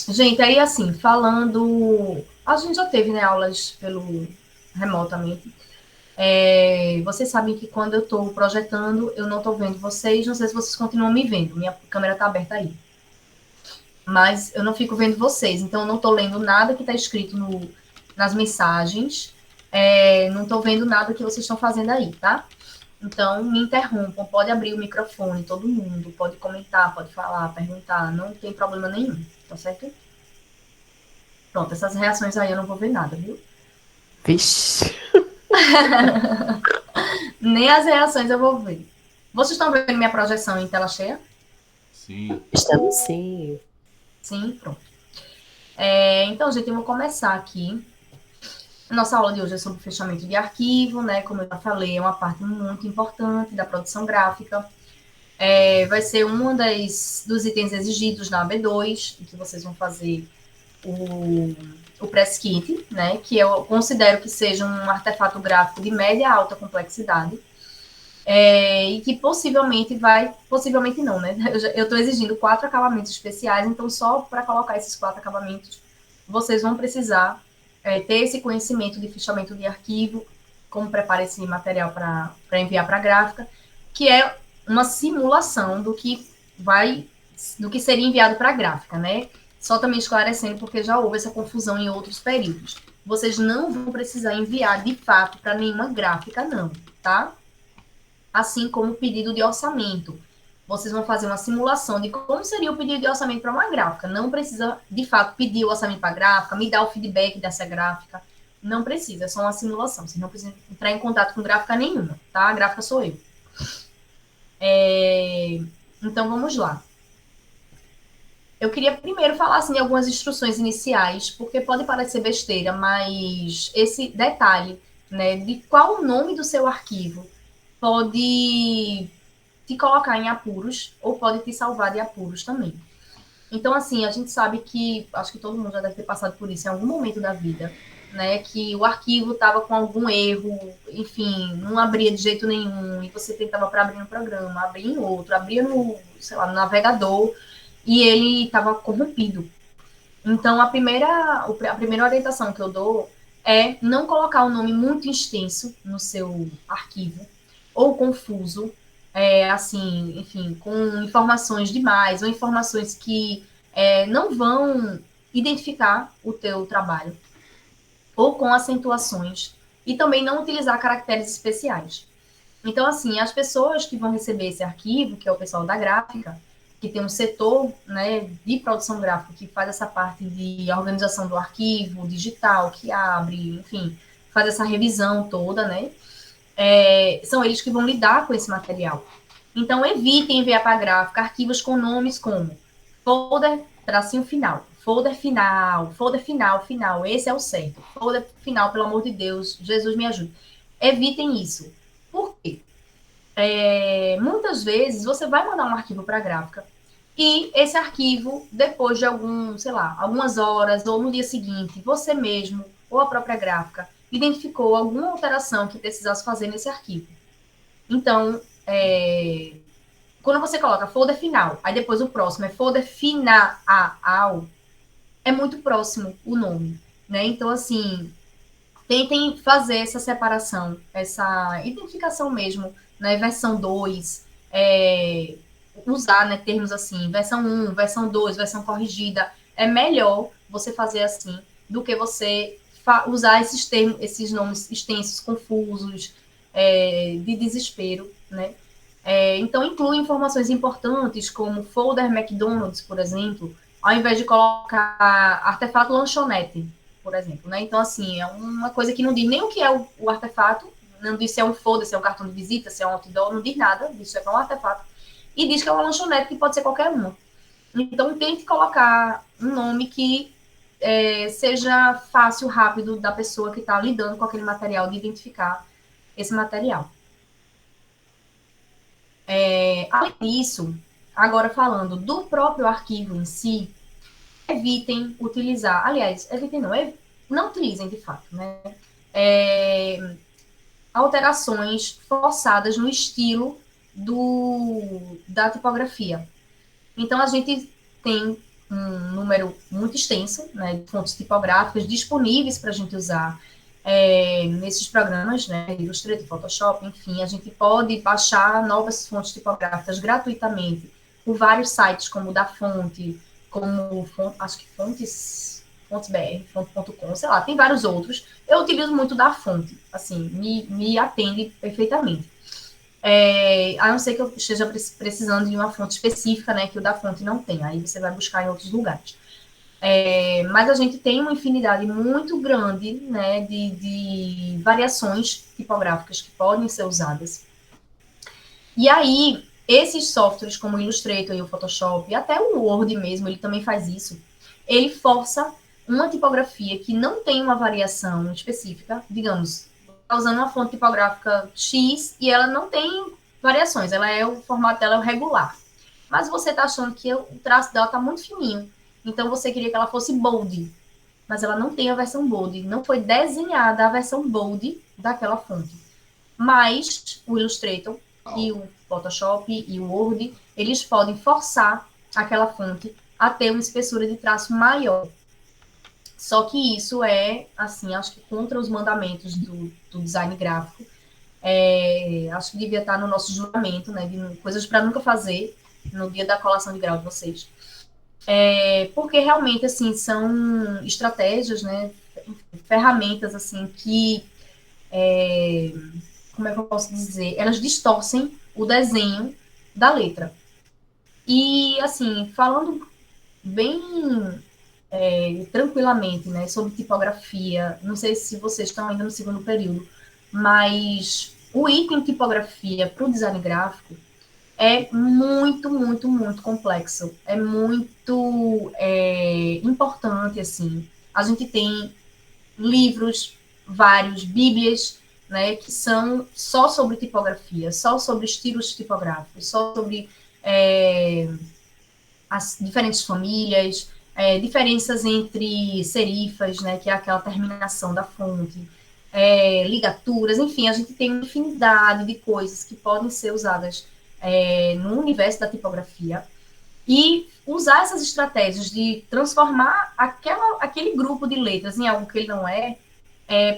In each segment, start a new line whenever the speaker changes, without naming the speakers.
Gente, aí assim, falando. A gente já teve, né, aulas pelo remotamente. Vocês sabem que quando eu estou projetando, eu não estou vendo vocês. Não sei se vocês continuam me vendo. Minha câmera está aberta aí. Mas eu não fico vendo vocês. Então, eu não estou lendo nada que está escrito nas mensagens. Não estou vendo nada que vocês estão fazendo aí, tá? Então, me interrompam. Pode abrir o microfone, todo mundo. Pode comentar, pode falar, perguntar. Não tem problema nenhum, tá certo? Pronto, essas reações aí eu não vou ver nada, viu?
Vixe.
Nem as reações eu vou ver. Vocês estão vendo minha projeção em tela cheia?
Sim.
Estamos sim.
Sim, pronto. Então, gente, eu vou começar aqui. A nossa aula de hoje é sobre fechamento de arquivo, né? Como eu já falei, é uma parte muito importante da produção gráfica. Vai ser dos itens exigidos na AB2, em que vocês vão fazer o press kit, né? Que eu considero que seja um artefato gráfico de média a alta complexidade. E que possivelmente não, né? Eu estou exigindo 4 acabamentos especiais, então só para colocar esses 4 acabamentos, vocês vão precisar ter esse conhecimento de fichamento de arquivo, como preparar esse material para enviar para a gráfica, que é uma simulação do que seria enviado para a gráfica, né? Só também esclarecendo, porque já houve essa confusão em outros períodos. Vocês não vão precisar enviar de fato para nenhuma gráfica, não, tá? Assim como o pedido de orçamento. Vocês vão fazer uma simulação de como seria o pedido de orçamento para uma gráfica. Não precisa, de fato, pedir o orçamento para a gráfica, me dar o feedback dessa gráfica. Não precisa, é só uma simulação. Vocês não precisam entrar em contato com gráfica nenhuma, tá? A gráfica sou eu. Então, vamos lá. Eu queria primeiro falar assim, de algumas instruções iniciais, porque pode parecer besteira, mas esse detalhe, né, de qual o nome do seu arquivo pode te colocar em apuros ou pode te salvar de apuros também. Então, assim, a gente sabe que, acho que todo mundo já deve ter passado por isso em algum momento da vida, né? Que o arquivo estava com algum erro, enfim, não abria de jeito nenhum, e você tentava para abrir no programa, abrir em outro, abria no, sei lá, no navegador, e ele estava corrompido. Então, a primeira orientação que eu dou é não colocar um nome muito extenso no seu arquivo, ou confuso, assim, enfim, com informações demais, ou informações que não vão identificar o teu trabalho, ou com acentuações, e também não utilizar caracteres especiais. Então, assim, as pessoas que vão receber esse arquivo, que é o pessoal da gráfica, que tem um setor, né, de produção gráfica que faz essa parte de organização do arquivo digital, que abre, enfim, faz essa revisão toda, né? São eles que vão lidar com esse material. Então, evitem enviar para a gráfica arquivos com nomes como folder, tracinho final, folder final, final, esse é o certo. Folder final, pelo amor de Deus, Jesus me ajude. Evitem isso. Por quê? Muitas vezes você vai mandar um arquivo para a gráfica e esse arquivo, depois de sei lá, algumas horas ou no dia seguinte, você mesmo ou a própria gráfica identificou alguma alteração que precisasse fazer nesse arquivo. Então, quando você coloca folder final, aí depois o próximo é folder final, é muito próximo o nome, né? Então, assim, tentem fazer essa separação, essa identificação mesmo, né? Versão 2, usar, né, termos assim, versão 1, versão 2, versão corrigida. É melhor você fazer assim do que você usar esses termos, esses nomes extensos, confusos, de desespero, né? Então, inclui informações importantes, como folder McDonald's, por exemplo, ao invés de colocar artefato lanchonete, por exemplo, né? Então, assim, é uma coisa que não diz nem o que é o artefato, não diz se é um folder, se é um cartão de visita, se é um outdoor, não diz nada, diz que é um artefato, e diz que é uma lanchonete, que pode ser qualquer uma. Então, tente colocar um nome que seja fácil, rápido, da pessoa que está lidando com aquele material, de identificar esse material. Além disso, agora falando do próprio arquivo em si, evitem utilizar, aliás, evitem não utilizem de fato, né? Alterações forçadas no estilo da tipografia. Então, a gente tem um número muito extenso, né, de fontes tipográficas disponíveis para a gente usar nesses programas, né, Illustrator, Photoshop, enfim, a gente pode baixar novas fontes tipográficas gratuitamente por vários sites, como o da Fonte, como, acho que Fontes BR, Fonte.com, sei lá, tem vários outros. Eu utilizo muito da Fonte, assim, me atende perfeitamente. A não ser que eu esteja precisando de uma fonte específica, né, que o da Fonte não tem, aí você vai buscar em outros lugares. Mas a gente tem uma infinidade muito grande, né, de variações tipográficas que podem ser usadas. E aí, esses softwares como o Illustrator e o Photoshop, e até o Word mesmo, ele também faz isso, ele força uma tipografia que não tem uma variação específica, digamos, está usando uma fonte tipográfica X e ela não tem variações, o formato dela é regular. Mas você está achando que o traço dela está muito fininho, então você queria que ela fosse bold, mas ela não tem a versão bold, não foi desenhada a versão bold daquela fonte. Mas o Illustrator e o Photoshop e o Word, eles podem forçar aquela fonte a ter uma espessura de traço maior. Só que isso é, assim, acho que contra os mandamentos do design gráfico. Acho que devia estar no nosso juramento, né, de coisas para nunca fazer no dia da colação de grau de vocês. Porque realmente, assim, são estratégias, né, ferramentas, assim, que, como é que eu posso dizer, elas distorcem o desenho da letra. E, assim, falando bem tranquilamente, né, sobre tipografia, não sei se vocês estão ainda no segundo período, mas o item tipografia para o design gráfico é muito, muito, muito complexo. É muito importante, assim. A gente tem livros, vários, bíblias, né, que são só sobre tipografia, só sobre estilos tipográficos, só sobre as diferentes famílias, diferenças entre serifas, né, que é aquela terminação da fonte, ligaturas, enfim, a gente tem uma infinidade de coisas que podem ser usadas no universo da tipografia e usar essas estratégias de transformar aquele grupo de letras em algo que ele não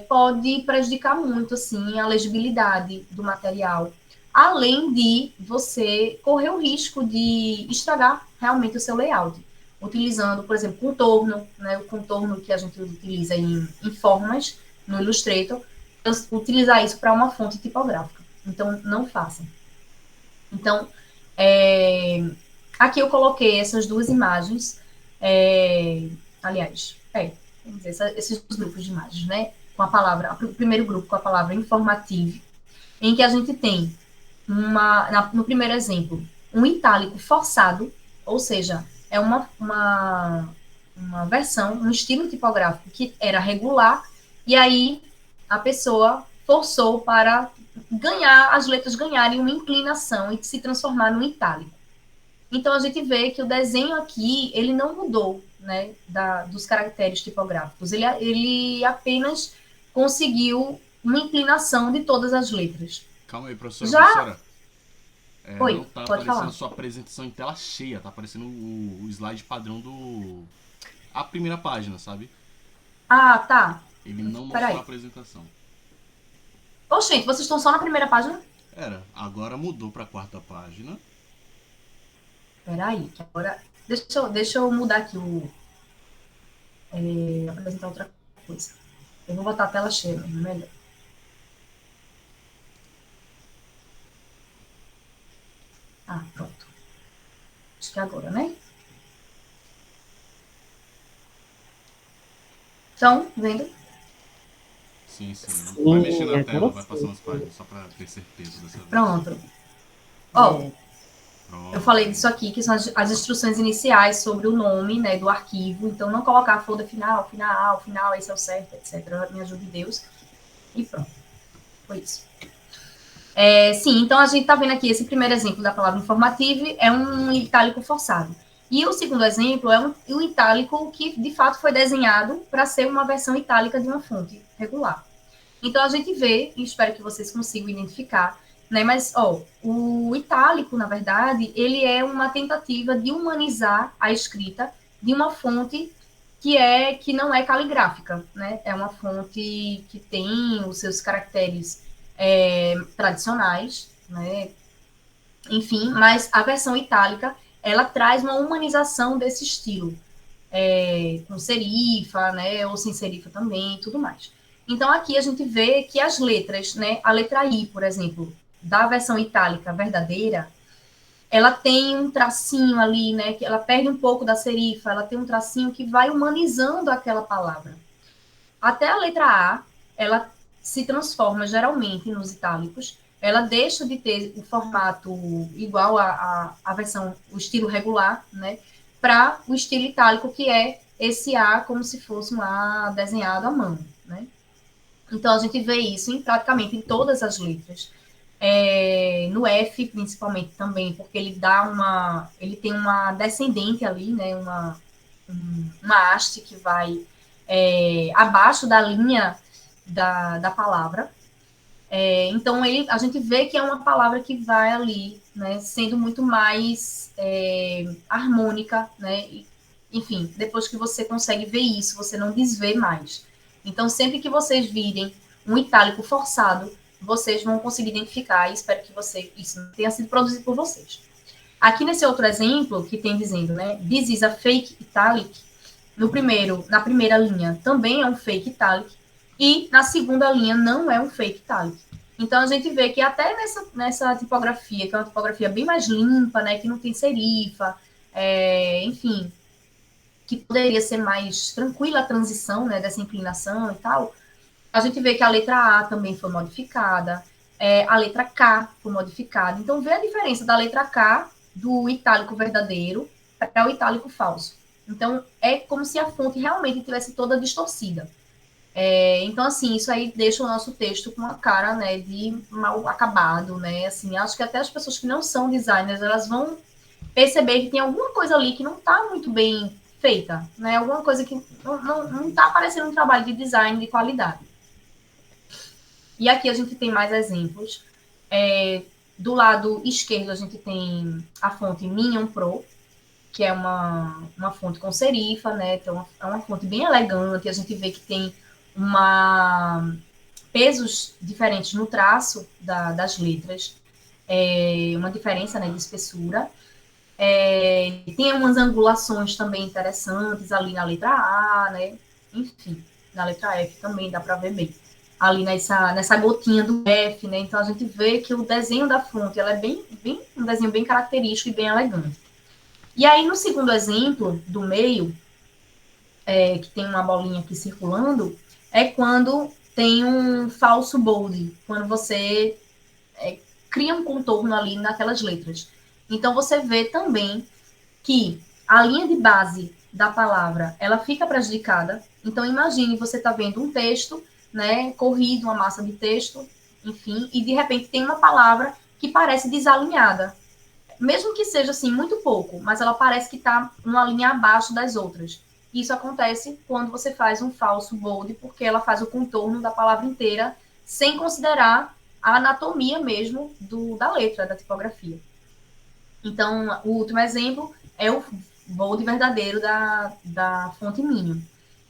pode prejudicar muito assim a legibilidade do material, além de você correr o risco de estragar realmente o seu layout, utilizando, por exemplo, contorno, né, o contorno que a gente utiliza em formas no Illustrator, utilizar isso para uma fonte tipográfica. Então, não façam. Então, aqui eu coloquei essas duas imagens, aliás, vamos dizer, esses dois grupos de imagens, né? Com a palavra, o primeiro grupo com a palavra informative, em que a gente tem no primeiro exemplo, um itálico forçado, ou seja, é uma versão, um estilo tipográfico que era regular, e aí a pessoa forçou para as letras ganharem uma inclinação e se transformar num itálico. Então, a gente vê que o desenho aqui, ele não mudou, né, dos caracteres tipográficos. Ele apenas conseguiu uma inclinação de todas as letras.
Calma aí, professora.
Já... Oi,
não tá
pode
aparecendo
falar.
sua apresentação em tela cheia, tá aparecendo o slide padrão a primeira página, sabe?
Ah, tá.
Ele não mostrou a apresentação.
Gente, vocês estão só na primeira página?
Agora mudou pra quarta página.
Peraí, que agora... Deixa eu mudar aqui apresentar outra coisa. Eu vou botar a tela cheia, melhor. Pronto. Acho que é agora, né? Estão vendo?
Sim. Vai mexer na tela, vai passando as páginas, só pra ter certeza dessa vez.
Pronto. Eu falei disso aqui, que são as instruções iniciais sobre o nome, né, do arquivo. Então, não colocar folder final, esse é o certo, etc. Me ajude Deus. E pronto. Foi isso. Sim, então a gente está vendo aqui esse primeiro exemplo da palavra informative, é um itálico forçado. E o segundo exemplo é um itálico que, de fato, foi desenhado para ser uma versão itálica de uma fonte regular. Então, a gente vê, e espero que vocês consigam identificar, né? Mas, o itálico, na verdade, ele é uma tentativa de humanizar a escrita de uma fonte que não é caligráfica, né? É uma fonte que tem os seus caracteres tradicionais, né? Enfim, mas a versão itálica, ela traz uma humanização desse estilo, com serifa, né? Ou sem serifa também, e tudo mais. Então, aqui a gente vê que as letras, né? A letra I, por exemplo, da versão itálica verdadeira, ela tem um tracinho ali, né? Que ela perde um pouco da serifa, ela tem um tracinho que vai humanizando aquela palavra. Até a letra A, ela se transforma geralmente nos itálicos, ela deixa de ter o formato igual a versão, o estilo regular, né? Para o estilo itálico, que é esse A como se fosse um A desenhado à mão, né? Então, a gente vê isso praticamente em todas as letras. No F, principalmente, também, porque ele tem uma descendente ali, né, uma haste que vai abaixo da linha da palavra. Então, a gente vê que é uma palavra que vai ali, né, sendo muito mais harmônica, né, enfim, depois que você consegue ver isso, você não desvê mais. Então, sempre que vocês virem um itálico forçado, vocês vão conseguir identificar, e espero que isso tenha sido produzido por vocês. Aqui nesse outro exemplo, que tem dizendo, né, this is a fake italic, na primeira linha também é um fake italic, e na segunda linha não é um fake italic. Então, a gente vê que até nessa tipografia, que é uma tipografia bem mais limpa, né, que não tem serifa, enfim, que poderia ser mais tranquila a transição, né, dessa inclinação e tal, a gente vê que a letra A também foi modificada, a letra K foi modificada. Então, vê a diferença da letra K do itálico verdadeiro para o itálico falso. Então, é como se a fonte realmente tivesse toda distorcida. Então, assim, isso aí deixa o nosso texto com uma cara, né, de mal acabado, né? Assim, acho que até as pessoas que não são designers, elas vão perceber que tem alguma coisa ali que não está muito bem feita, né? Alguma coisa que não está parecendo um trabalho de design de qualidade. E aqui a gente tem mais exemplos. Do lado esquerdo, a gente tem a fonte Minion Pro, que é uma fonte com serifa, né? Então, é uma fonte bem elegante. A gente vê que tem pesos diferentes no traço das letras, uma diferença, né, de espessura. Tem umas angulações também interessantes ali na letra A, né? Enfim, na letra F também dá para ver bem. Ali nessa gotinha do F, né? Então a gente vê que o desenho da fonte ela é um desenho bem característico e bem elegante. E aí, no segundo exemplo, do meio, que tem uma bolinha aqui circulando, é quando tem um falso bold, quando você cria um contorno ali naquelas letras. Então, você vê também que a linha de base da palavra, ela fica prejudicada. Então, imagine, você está vendo um texto, né, corrido, uma massa de texto, enfim, e de repente tem uma palavra que parece desalinhada. Mesmo que seja, assim, muito pouco, mas ela parece que está uma linha abaixo das outras. Isso acontece quando você faz um falso bold, porque ela faz o contorno da palavra inteira, sem considerar a anatomia mesmo da letra, da tipografia. Então, o último exemplo é o bold verdadeiro da fonte Minion.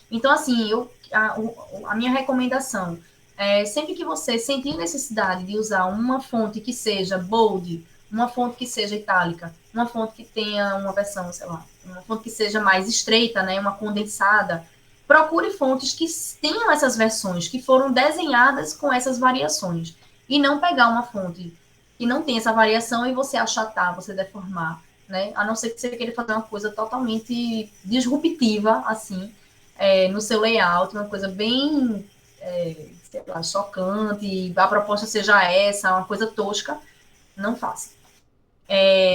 Então, assim, a minha recomendação é sempre que você sentir necessidade de usar uma fonte que seja bold, uma fonte que seja itálica, uma fonte que tenha uma versão, sei lá, uma fonte que seja mais estreita, né, uma condensada, procure fontes que tenham essas versões, que foram desenhadas com essas variações, e não pegar uma fonte que não tem essa variação e você achatar, você deformar, né? A não ser que você queira fazer uma coisa totalmente disruptiva, assim, no seu layout, uma coisa bem, sei lá, chocante, a proposta seja essa, uma coisa tosca, não faça.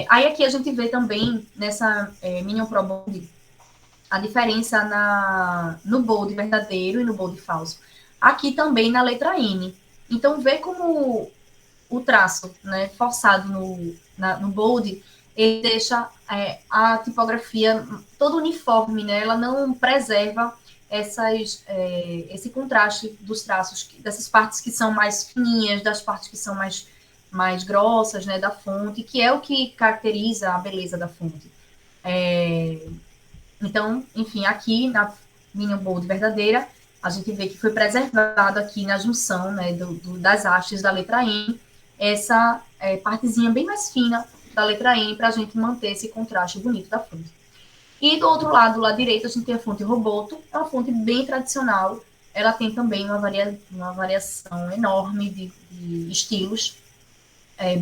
Aí aqui a gente vê também, nessa Minion Pro Bold, a diferença no bold verdadeiro e no bold falso. Aqui também na letra N. Então, vê como o traço, né, forçado no bold, ele deixa a tipografia toda uniforme, né? Ela não preserva esse contraste dos traços, dessas partes que são mais fininhas, das partes que são mais grossas, né, da fonte, que é o que caracteriza a beleza da fonte. Então, enfim, aqui na minha bold verdadeira, a gente vê que foi preservado aqui na junção, né, das hastes da letra M, essa partezinha bem mais fina da letra M, para a gente manter esse contraste bonito da fonte. E do outro lado, do lado direito, a gente tem a fonte Roboto, é uma fonte bem tradicional, ela tem também uma variação enorme de estilos,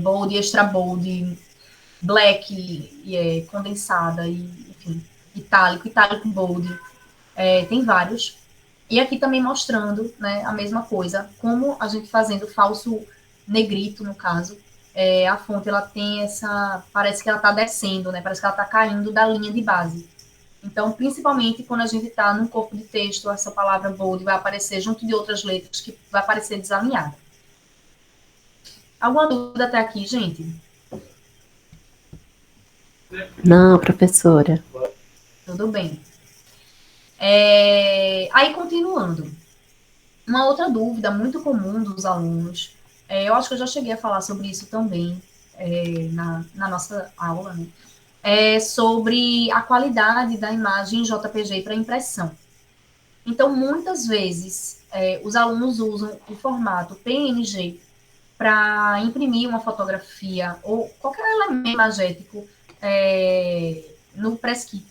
bold, extra bold, black, condensada, e, enfim, itálico bold, tem vários. E aqui também mostrando, né, a mesma coisa, como a gente fazendo falso negrito, no caso, a fonte ela tem parece que ela está descendo, né, parece que ela está caindo da linha de base. Então, principalmente quando a gente está num corpo de texto, essa palavra bold vai aparecer junto de outras letras que vai parecer desalinhada. Alguma dúvida até aqui, gente?
Não, professora.
Tudo bem. Aí, continuando. Uma outra dúvida muito comum dos alunos, eu acho que eu já cheguei a falar sobre isso também na nossa aula, né? Sobre a qualidade da imagem JPG para impressão. Então, muitas vezes, os alunos usam o formato PNG para imprimir uma fotografia ou qualquer elemento imagético no press kit.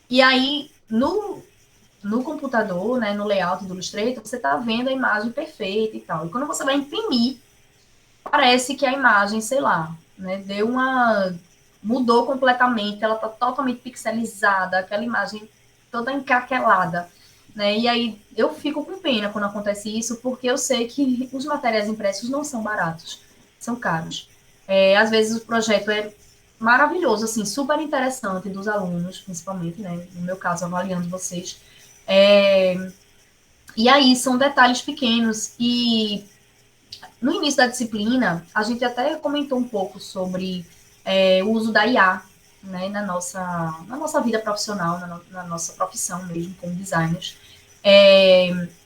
E aí, no computador, né, no layout do Illustrator, você está vendo a imagem perfeita e tal. E quando você vai imprimir, parece que a imagem, sei lá, né, mudou completamente, ela está totalmente pixelizada, aquela imagem toda encraquelada, né? E aí eu fico com pena quando acontece isso, porque eu sei que os materiais impressos não são baratos, são caros. Às vezes o projeto é maravilhoso, assim, super interessante dos alunos, principalmente, né? No meu caso, avaliando vocês. E aí são detalhes pequenos e no início da disciplina, a gente até comentou um pouco sobre o uso da IA, né, na nossa vida profissional, na nossa profissão mesmo, como designers.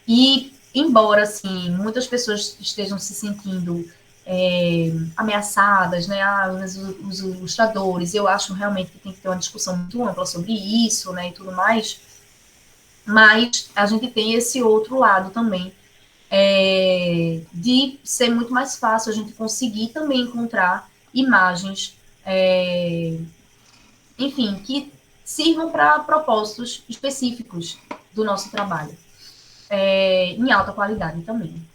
E, embora, assim, muitas pessoas estejam se sentindo ameaçadas, né, os ilustradores, eu acho realmente que tem que ter uma discussão muito ampla sobre isso, né, e tudo mais, mas a gente tem esse outro lado também, de ser muito mais fácil a gente conseguir também encontrar imagens, enfim, que sirvam para propósitos específicos do nosso trabalho, em alta qualidade também.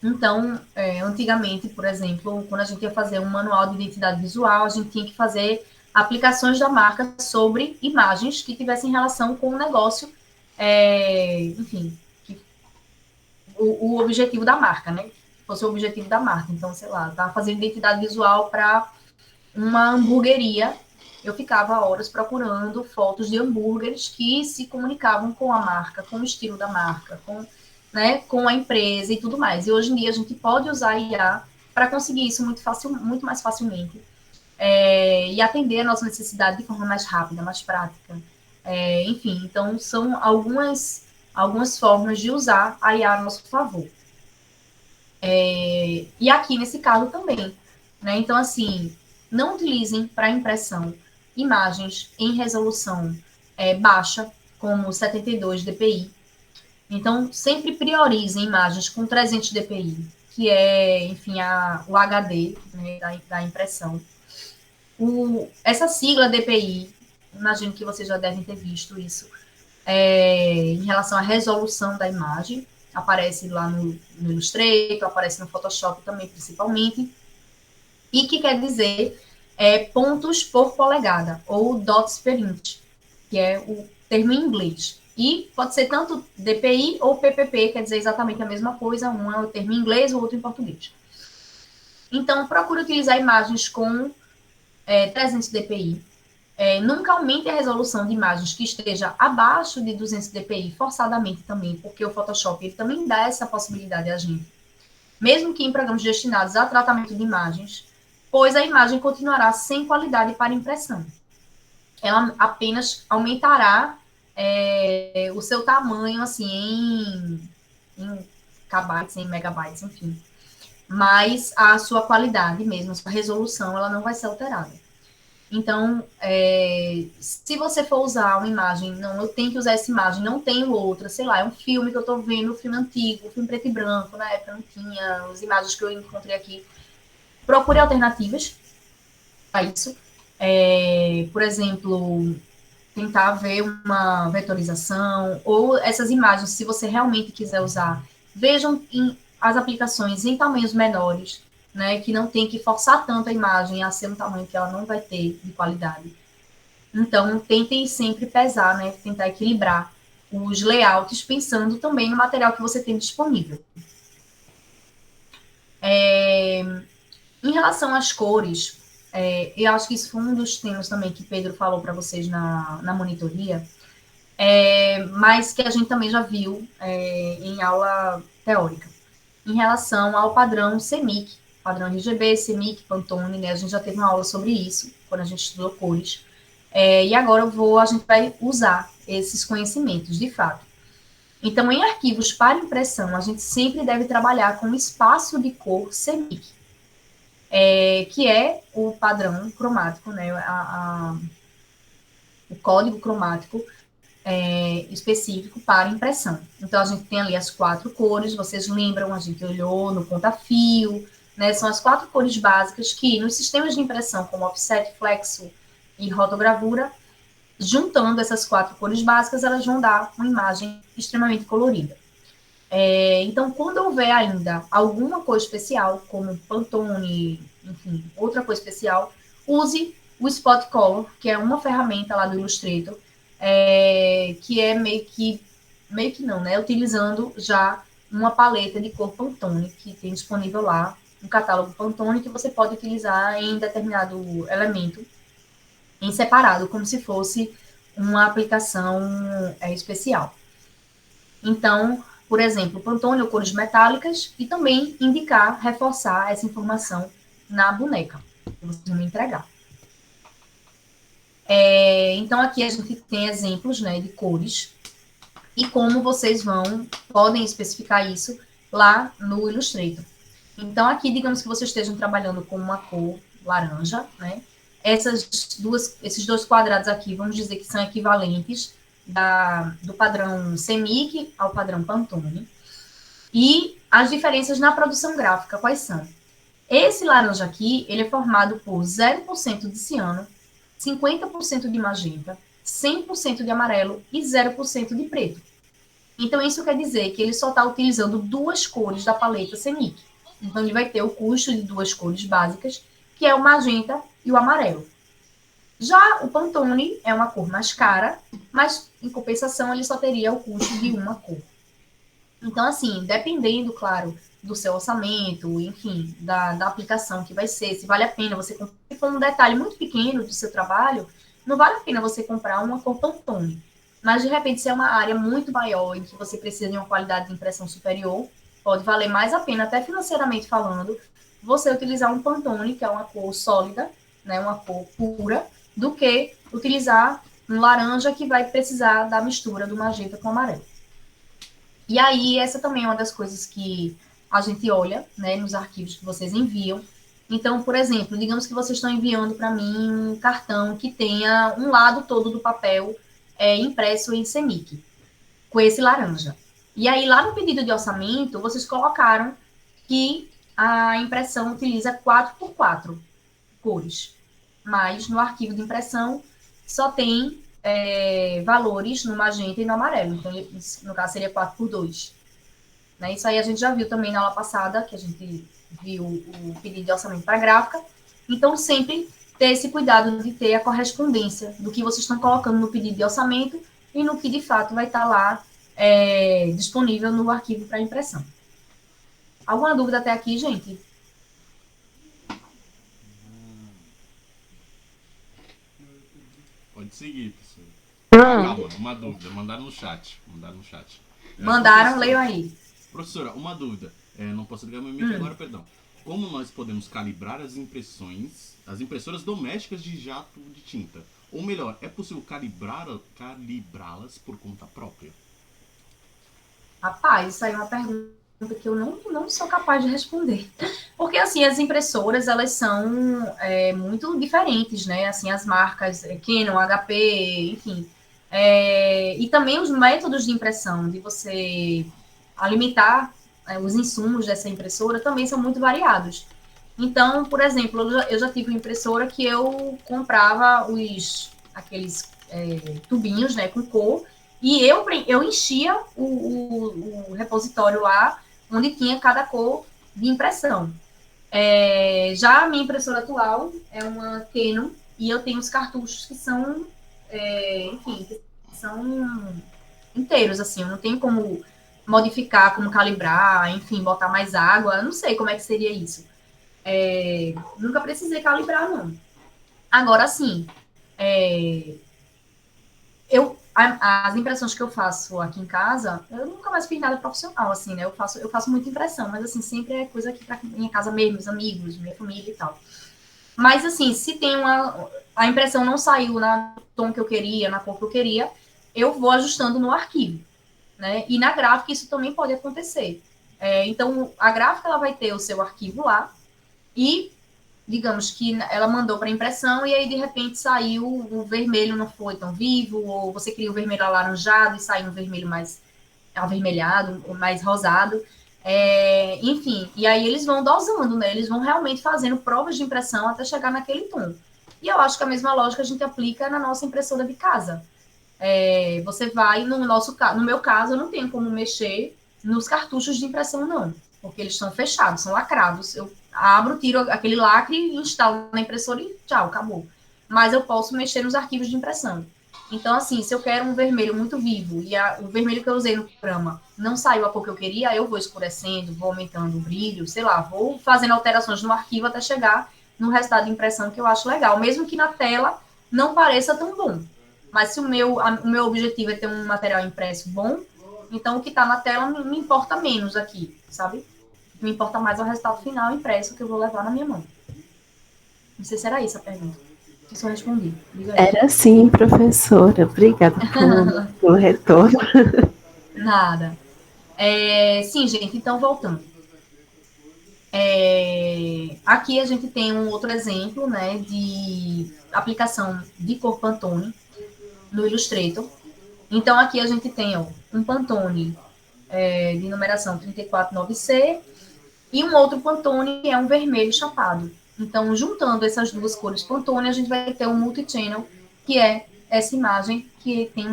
Então, antigamente, por exemplo, quando a gente ia fazer um manual de identidade visual, a gente tinha que fazer aplicações da marca sobre imagens que tivessem relação com o negócio, enfim, o objetivo da marca, né? Fosse o objetivo da marca. Então, sei lá, estava fazendo identidade visual para uma hamburgueria. Eu ficava horas procurando fotos de hambúrgueres que se comunicavam com a marca, com o estilo da marca, com a empresa e tudo mais. E hoje em dia a gente pode usar a IA para conseguir isso muito mais facilmente. E atender a nossa necessidade de forma mais rápida, mais prática. Enfim, então são algumas formas de usar a IA a nosso favor. E aqui nesse caso também, né? Então, assim, não utilizem para impressão imagens em resolução baixa, como 72 dpi. Então, sempre priorizem imagens com 300 dpi, que é, enfim, o HD, né, da impressão. Essa sigla DPI, imagino que vocês já devem ter visto isso, em relação à resolução da imagem, aparece lá no Illustrator, aparece no Photoshop também, principalmente, e que quer dizer pontos por polegada, ou dots per inch, que é o termo em inglês. E pode ser tanto DPI ou PPP, quer dizer exatamente a mesma coisa, um é o termo em inglês, o outro em português. Então, procure utilizar imagens com 300 dpi. Nunca aumente a resolução de imagens que esteja abaixo de 200 dpi, forçadamente também, porque o Photoshop ele também dá essa possibilidade a gente. Mesmo que em programas destinados a tratamento de imagens, pois a imagem continuará sem qualidade para impressão. Ela apenas aumentará o seu tamanho, assim, em kbytes, em megabytes, enfim. Mas a sua qualidade mesmo, a sua resolução, ela não vai ser alterada. Então, se você for usar uma imagem, não, eu tenho que usar essa imagem, não tenho outra, sei lá, é um filme que eu estou vendo, um filme antigo, um filme preto e branco, na época não tinha, as imagens que eu encontrei aqui. Procure alternativas para isso. Por exemplo, tentar ver uma vetorização, ou essas imagens, se você realmente quiser usar, vejam as aplicações em tamanhos menores, né, que não tem que forçar tanto a imagem a ser um tamanho que ela não vai ter de qualidade. Então, tentem sempre pesar, né, tentar equilibrar os layouts, pensando também no material que você tem disponível. Em relação às cores, eu acho que isso foi um dos temas também que Pedro falou para vocês na monitoria, mas que a gente também já viu em aula teórica. Em relação ao padrão CMYK, padrão RGB, CMYK, Pantone, né? A gente já teve uma aula sobre isso, quando a gente estudou cores. E agora a gente vai usar esses conhecimentos, de fato. Então, em arquivos para impressão, a gente sempre deve trabalhar com espaço de cor CMYK, que é o padrão cromático, né? O código cromático específico para impressão. Então, a gente tem ali as 4 cores, vocês lembram, a gente olhou no ponta-fio, né? São as 4 cores básicas que, nos sistemas de impressão, como offset, flexo e rotogravura, juntando essas 4 cores básicas, elas vão dar uma imagem extremamente colorida. Então, quando houver ainda alguma cor especial, como Pantone, enfim, outra cor especial, use o Spot Color, que é uma ferramenta lá do Illustrator, que é meio que não, né? Utilizando já uma paleta de cor Pantone, que tem disponível lá, um catálogo Pantone, que você pode utilizar em determinado elemento, em separado, como se fosse uma aplicação especial. Então, por exemplo, Pantone ou cores metálicas, e também indicar, reforçar essa informação na boneca, que vocês vão me entregar. Então, aqui a gente tem exemplos, né, de cores e como vocês podem especificar isso lá no Illustrator. Então, aqui, digamos que vocês estejam trabalhando com uma cor laranja, né? Esses dois quadrados aqui, vamos dizer que são equivalentes do padrão CMYK ao padrão Pantone. E as diferenças na produção gráfica, quais são? Esse laranja aqui, ele é formado por 0% de ciano, 50% de magenta, 100% de amarelo e 0% de preto. Então, isso quer dizer que ele só está utilizando 2 cores da paleta CMYK. Então, ele vai ter o custo de 2 cores básicas, que é o magenta e o amarelo. Já o Pantone é uma cor mais cara, mas, em compensação, ele só teria o custo de uma cor. Então, assim, dependendo, claro, do seu orçamento, enfim, da aplicação que vai ser, se vale a pena você comprar. Se for um detalhe muito pequeno do seu trabalho, não vale a pena você comprar uma cor Pantone. Mas, de repente, se é uma área muito maior em que você precisa de uma qualidade de impressão superior, pode valer mais a pena, até financeiramente falando, você utilizar um Pantone, que é uma cor sólida, né, uma cor pura, do que utilizar um laranja que vai precisar da mistura do magenta com o amarelo. E aí, essa também é uma das coisas que a gente olha, né, nos arquivos que vocês enviam. Então, por exemplo, digamos que vocês estão enviando para mim um cartão que tenha um lado todo do papel impresso em CMYK, com esse laranja. E aí, lá no pedido de orçamento, vocês colocaram que a impressão utiliza 4x4 cores, mas no arquivo de impressão só tem valores no magenta e no amarelo. Então, no caso, seria 4x2. Né? Isso aí a gente já viu também na aula passada, que a gente viu o pedido de orçamento para a gráfica. Então, sempre ter esse cuidado de ter a correspondência do que vocês estão colocando no pedido de orçamento e no que, de fato, vai estar lá disponível no arquivo para impressão. Alguma dúvida até aqui, gente?
Pode seguir, professora. Calma, uma dúvida. Mandaram no chat.
Mandaram, leiam aí.
Professora, uma dúvida. Não posso ligar meu mic agora, perdão. Como nós podemos calibrar as impressoras domésticas de jato de tinta? Ou melhor, é possível calibrá-las por conta própria?
Rapaz, isso aí é uma pergunta que eu não sou capaz de responder. Porque, assim, as impressoras, elas são muito diferentes, né? Assim, as marcas Canon, HP, enfim. E também os métodos de impressão, de você alimentar os insumos dessa impressora, também são muito variados. Então, por exemplo, eu já tive uma impressora que eu comprava aqueles tubinhos, né, com cor, e eu enchia o repositório lá, onde tinha cada cor de impressão. Já a minha impressora atual é uma Canon, e eu tenho os cartuchos que são, enfim, que são inteiros, assim, eu não tenho como modificar, como calibrar, enfim, botar mais água, eu não sei como é que seria isso. Nunca precisei calibrar, não. Agora, sim, as impressões que eu faço aqui em casa, eu nunca mais fiz nada profissional, assim, né? Eu faço muita impressão, mas, assim, sempre é coisa aqui pra minha casa mesmo, meus amigos, minha família e tal. Mas, assim, se tem a impressão não saiu na tom que eu queria, na cor que eu queria, eu vou ajustando no arquivo, né? E na gráfica isso também pode acontecer. Então, a gráfica ela vai ter o seu arquivo lá e digamos que ela mandou para impressão e aí de repente saiu o vermelho não foi tão vivo, ou você cria o vermelho alaranjado e saiu um vermelho mais avermelhado, mais rosado. Enfim, e aí eles vão dosando, né? Eles vão realmente fazendo provas de impressão até chegar naquele tom. E eu acho que a mesma lógica a gente aplica na nossa impressora de casa. Você vai, no meu caso, eu não tenho como mexer nos cartuchos de impressão, não, porque eles estão fechados, são lacrados. Eu abro, tiro aquele lacre, instalo na impressora e tchau, acabou. Mas eu posso mexer nos arquivos de impressão. Então, assim, se eu quero um vermelho muito vivo e o vermelho que eu usei no programa não saiu a cor que eu queria, eu vou escurecendo, vou aumentando o brilho, sei lá, vou fazendo alterações no arquivo até chegar no resultado de impressão que eu acho legal, mesmo que na tela não pareça tão bom. Mas se o meu objetivo é ter um material impresso bom, então o que está na tela me importa menos aqui, sabe? Me importa mais o resultado final impresso que eu vou levar na minha mão. Não sei se era isso a pergunta. Se eu respondi. Diga aí.
Era sim, professora. Obrigada pelo retorno.
Nada. Sim, gente, então voltando. Aqui a gente tem um outro exemplo, né, de aplicação de cor Pantone no Illustrator. Então, aqui a gente tem um Pantone de numeração 349C e um outro Pantone que é um vermelho chapado. Então, juntando essas duas cores Pantone, a gente vai ter um multi-channel, que é essa imagem que tem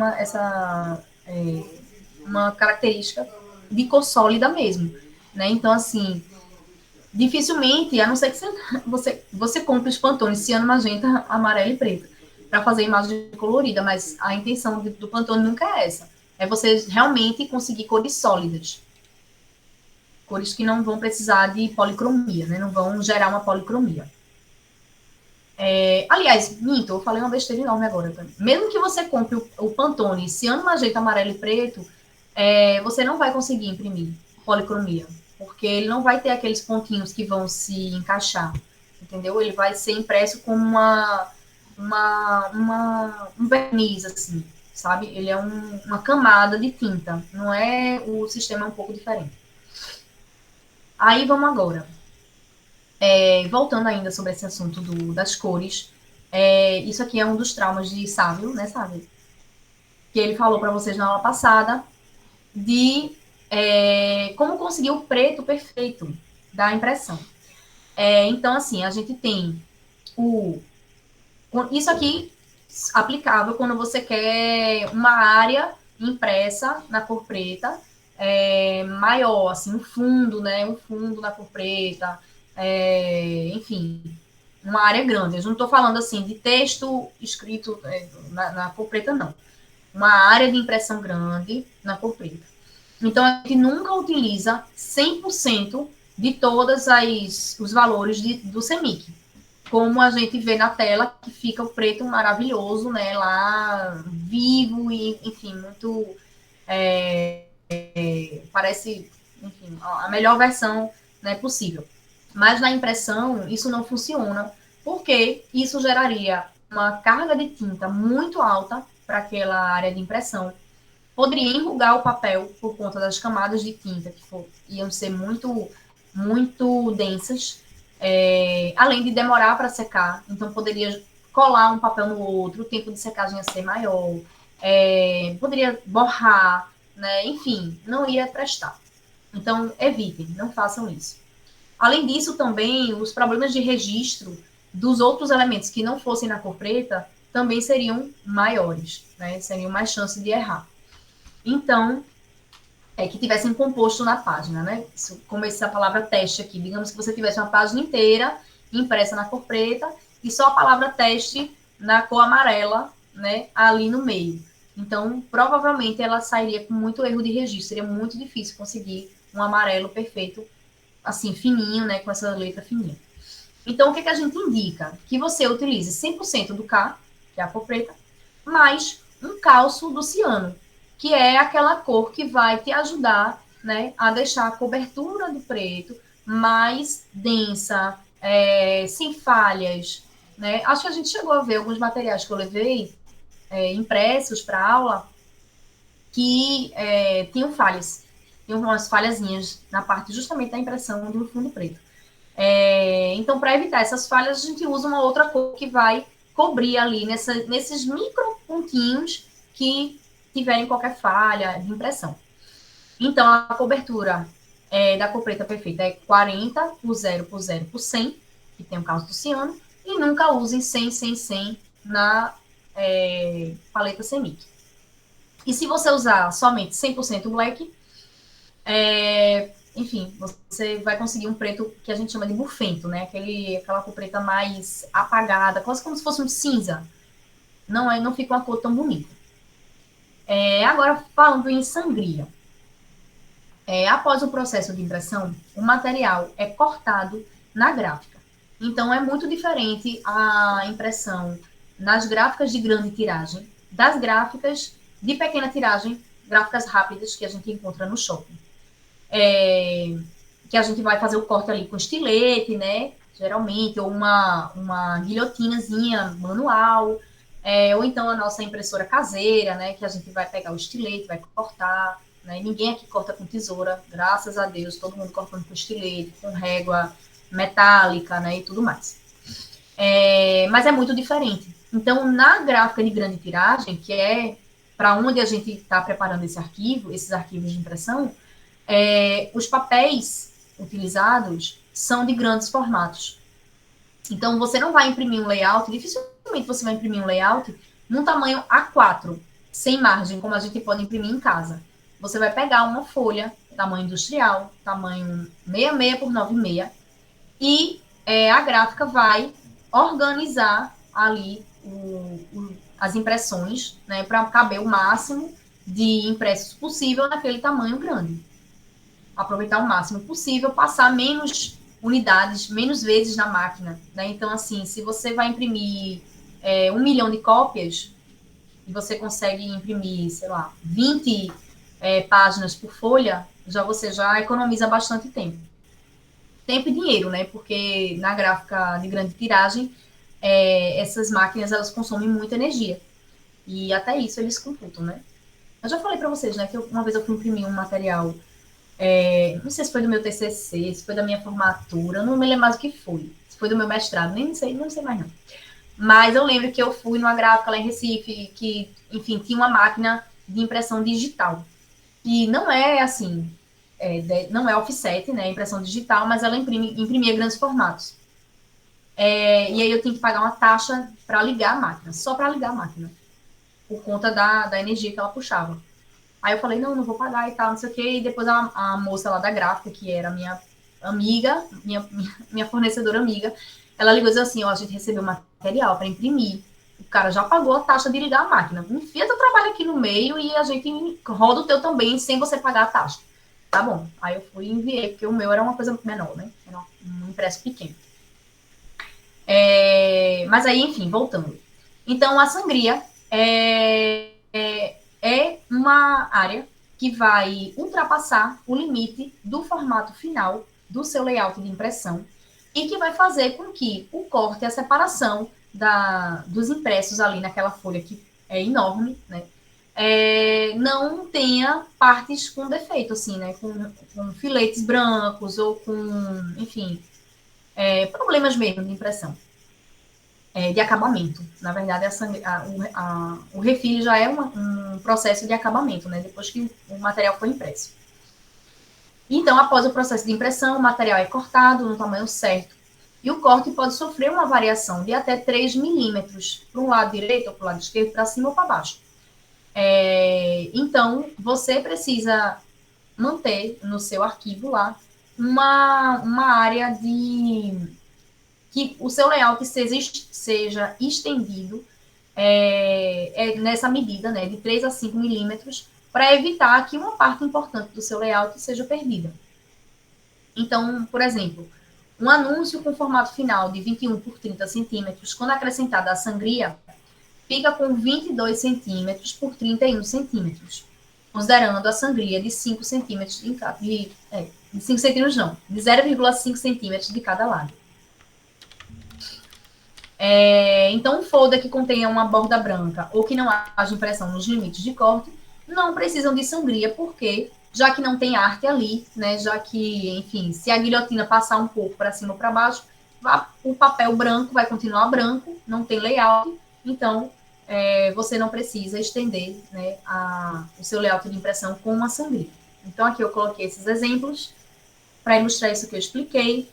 uma característica de cor sólida mesmo. Né? Então, assim, dificilmente, a não ser que você compre os Pantone ciano, magenta, amarelo e preto, para fazer imagem colorida, mas a intenção do Pantone nunca é essa. É você realmente conseguir cores sólidas. Cores que não vão precisar de policromia, né? Não vão gerar uma policromia. Aliás, minto, eu falei uma besteira enorme agora. Tá? Mesmo que você compre o Pantone ciano, magenta, amarelo e preto, você não vai conseguir imprimir policromia, porque ele não vai ter aqueles pontinhos que vão se encaixar, entendeu? Ele vai ser impresso com um verniz, assim, sabe? Ele é uma camada de tinta, não é? O sistema é um pouco diferente. Aí vamos agora. Voltando ainda sobre esse assunto das cores, isso aqui é um dos traumas de Sávio, né, Sávio? Que ele falou para vocês na aula passada, de como conseguir o preto perfeito da impressão. Então, assim, a gente tem isso aqui aplicável quando você quer uma área impressa na cor preta maior, assim, um fundo, né? Um fundo na cor preta, enfim, uma área grande. Eu não estou falando, assim, de texto escrito na cor preta, não. Uma área de impressão grande na cor preta. Então, a gente nunca utiliza 100% de todos os valores do CMYK. Como a gente vê na tela, que fica o preto maravilhoso, né? Lá, vivo e, enfim, muito... parece, enfim, a melhor versão, né, possível. Mas na impressão, isso não funciona, porque isso geraria uma carga de tinta muito alta para aquela área de impressão. poderia enrugar o papel por conta das camadas de tinta iam ser muito, muito densas, além de demorar para secar, então poderia colar um papel no outro, o tempo de secagem ia ser maior, poderia borrar, né? Enfim, não ia prestar. Então, evitem, não façam isso. Além disso, também, os problemas de registro dos outros elementos que não fossem na cor preta também seriam maiores, né? Seriam mais chances de errar. Então, que tivessem composto na página, né? Como essa palavra teste aqui. Digamos que você tivesse uma página inteira impressa na cor preta e só a palavra teste na cor amarela, né? Ali no meio. Então, provavelmente ela sairia com muito erro de registro. Seria muito difícil conseguir um amarelo perfeito, assim, fininho, né? Com essa letra fininha. Então, o que a gente indica? Que você utilize 100% do K, que é a cor preta, mais um calço do ciano, que é aquela cor que vai te ajudar, né, a deixar a cobertura do preto mais densa, sem falhas, né? Acho que a gente chegou a ver alguns materiais que eu levei impressos para aula que tinham falhas, tinham umas falhazinhas na parte justamente da impressão do fundo preto. Então, para evitar essas falhas, a gente usa uma outra cor que vai cobrir ali nesses micro pontinhos que tiverem qualquer falha de impressão. Então, a cobertura da cor preta perfeita é 40 por 0 por 0 por 100, que tem o caso do ciano, e nunca usem 100, 100, 100 na paleta Semic. E se você usar somente 100% black, enfim, você vai conseguir um preto que a gente chama de bufento, né? Aquela cor preta mais apagada, quase como se fosse um cinza. Não fica uma cor tão bonita. Agora, falando em sangria. Após o processo de impressão, o material é cortado na gráfica. Então, é muito diferente a impressão nas gráficas de grande tiragem das gráficas de pequena tiragem, gráficas rápidas que a gente encontra no shopping. Que a gente vai fazer o corte ali com estilete, né? Geralmente, ou uma guilhotinazinha manual, ou então a nossa impressora caseira, né? Que a gente vai pegar o estilete, vai cortar, né? Ninguém aqui corta com tesoura, graças a Deus, todo mundo cortando com estilete, com régua metálica, né? E tudo mais. Mas é muito diferente. Então, na gráfica de grande tiragem, que é para onde a gente está preparando esses arquivos de impressão, os papéis utilizados são de grandes formatos. Então, você não vai imprimir um layout, dificilmente você vai imprimir um layout num tamanho A4, sem margem, como a gente pode imprimir em casa. Você vai pegar uma folha, tamanho industrial, tamanho 66 por 96, e a gráfica vai organizar ali as impressões, né, para caber o máximo de impressos possível naquele tamanho grande. Aproveitar o máximo possível, passar menos unidades, menos vezes na máquina, né? Então, assim, se você vai imprimir 1 milhão de cópias e você consegue imprimir, sei lá, 20 páginas por folha, você já economiza bastante tempo. Tempo e dinheiro, né? Porque na gráfica de grande tiragem, essas máquinas, elas consomem muita energia. E até isso eles computam, né? Eu já falei para vocês, né, que uma vez eu fui imprimir um material, não sei se foi do meu TCC, se foi da minha formatura, eu não me lembro mais o que foi. Se foi do meu mestrado, nem sei, não sei mais não. Mas eu lembro que eu fui numa gráfica lá em Recife, que, enfim, tinha uma máquina de impressão digital. E não é assim, não é offset, né, impressão digital, mas ela imprimia grandes formatos. E aí eu tinha que pagar uma taxa para ligar a máquina, só para ligar a máquina, por conta da energia que ela puxava. Aí eu falei, não vou pagar e tal, não sei o quê. E depois a moça lá da gráfica, que era minha amiga, minha fornecedora amiga, ela ligou e disse assim, a gente recebeu material para imprimir. O cara já pagou a taxa de ligar a máquina. Enfia teu trabalho aqui no meio e a gente roda o teu também, sem você pagar a taxa. Tá bom. Aí eu fui e enviei, porque o meu era uma coisa menor, né? Era um impresso pequeno. Mas aí, enfim, voltando. Então, a sangria é uma área que vai ultrapassar o limite do formato final do seu layout de impressão e que vai fazer com que o corte, a separação dos impressos ali naquela folha que é enorme, né, não tenha partes com defeito, assim, né? Com filetes brancos ou com, enfim, problemas mesmo de impressão, de acabamento. Na verdade, o refile já é um processo de acabamento, né? Depois que o material foi impresso. Então, após o processo de impressão, o material é cortado no tamanho certo. E o corte pode sofrer uma variação de até 3 milímetros para um lado direito ou para o lado esquerdo, para cima ou para baixo. Então, você precisa manter no seu arquivo lá uma área que o seu layout seja estendido nessa medida, né, de 3 a 5 milímetros, para evitar que uma parte importante do seu layout seja perdida. Então, por exemplo, um anúncio com formato final de 21 por 30 centímetros, quando acrescentada a sangria, fica com 22 centímetros por 31 centímetros, considerando a sangria de 5 centímetros de 5 centímetros não, de 0,5 centímetros de cada lado. Então, um folder que contenha uma borda branca ou que não haja impressão nos limites de corte, não precisam de sangria, porque, já que não tem arte ali, né, já que, enfim, se a guilhotina passar um pouco para cima ou para baixo, o papel branco vai continuar branco, não tem layout, então você não precisa estender, né, o seu layout de impressão com uma sangria. Então, aqui eu coloquei esses exemplos para ilustrar isso que eu expliquei.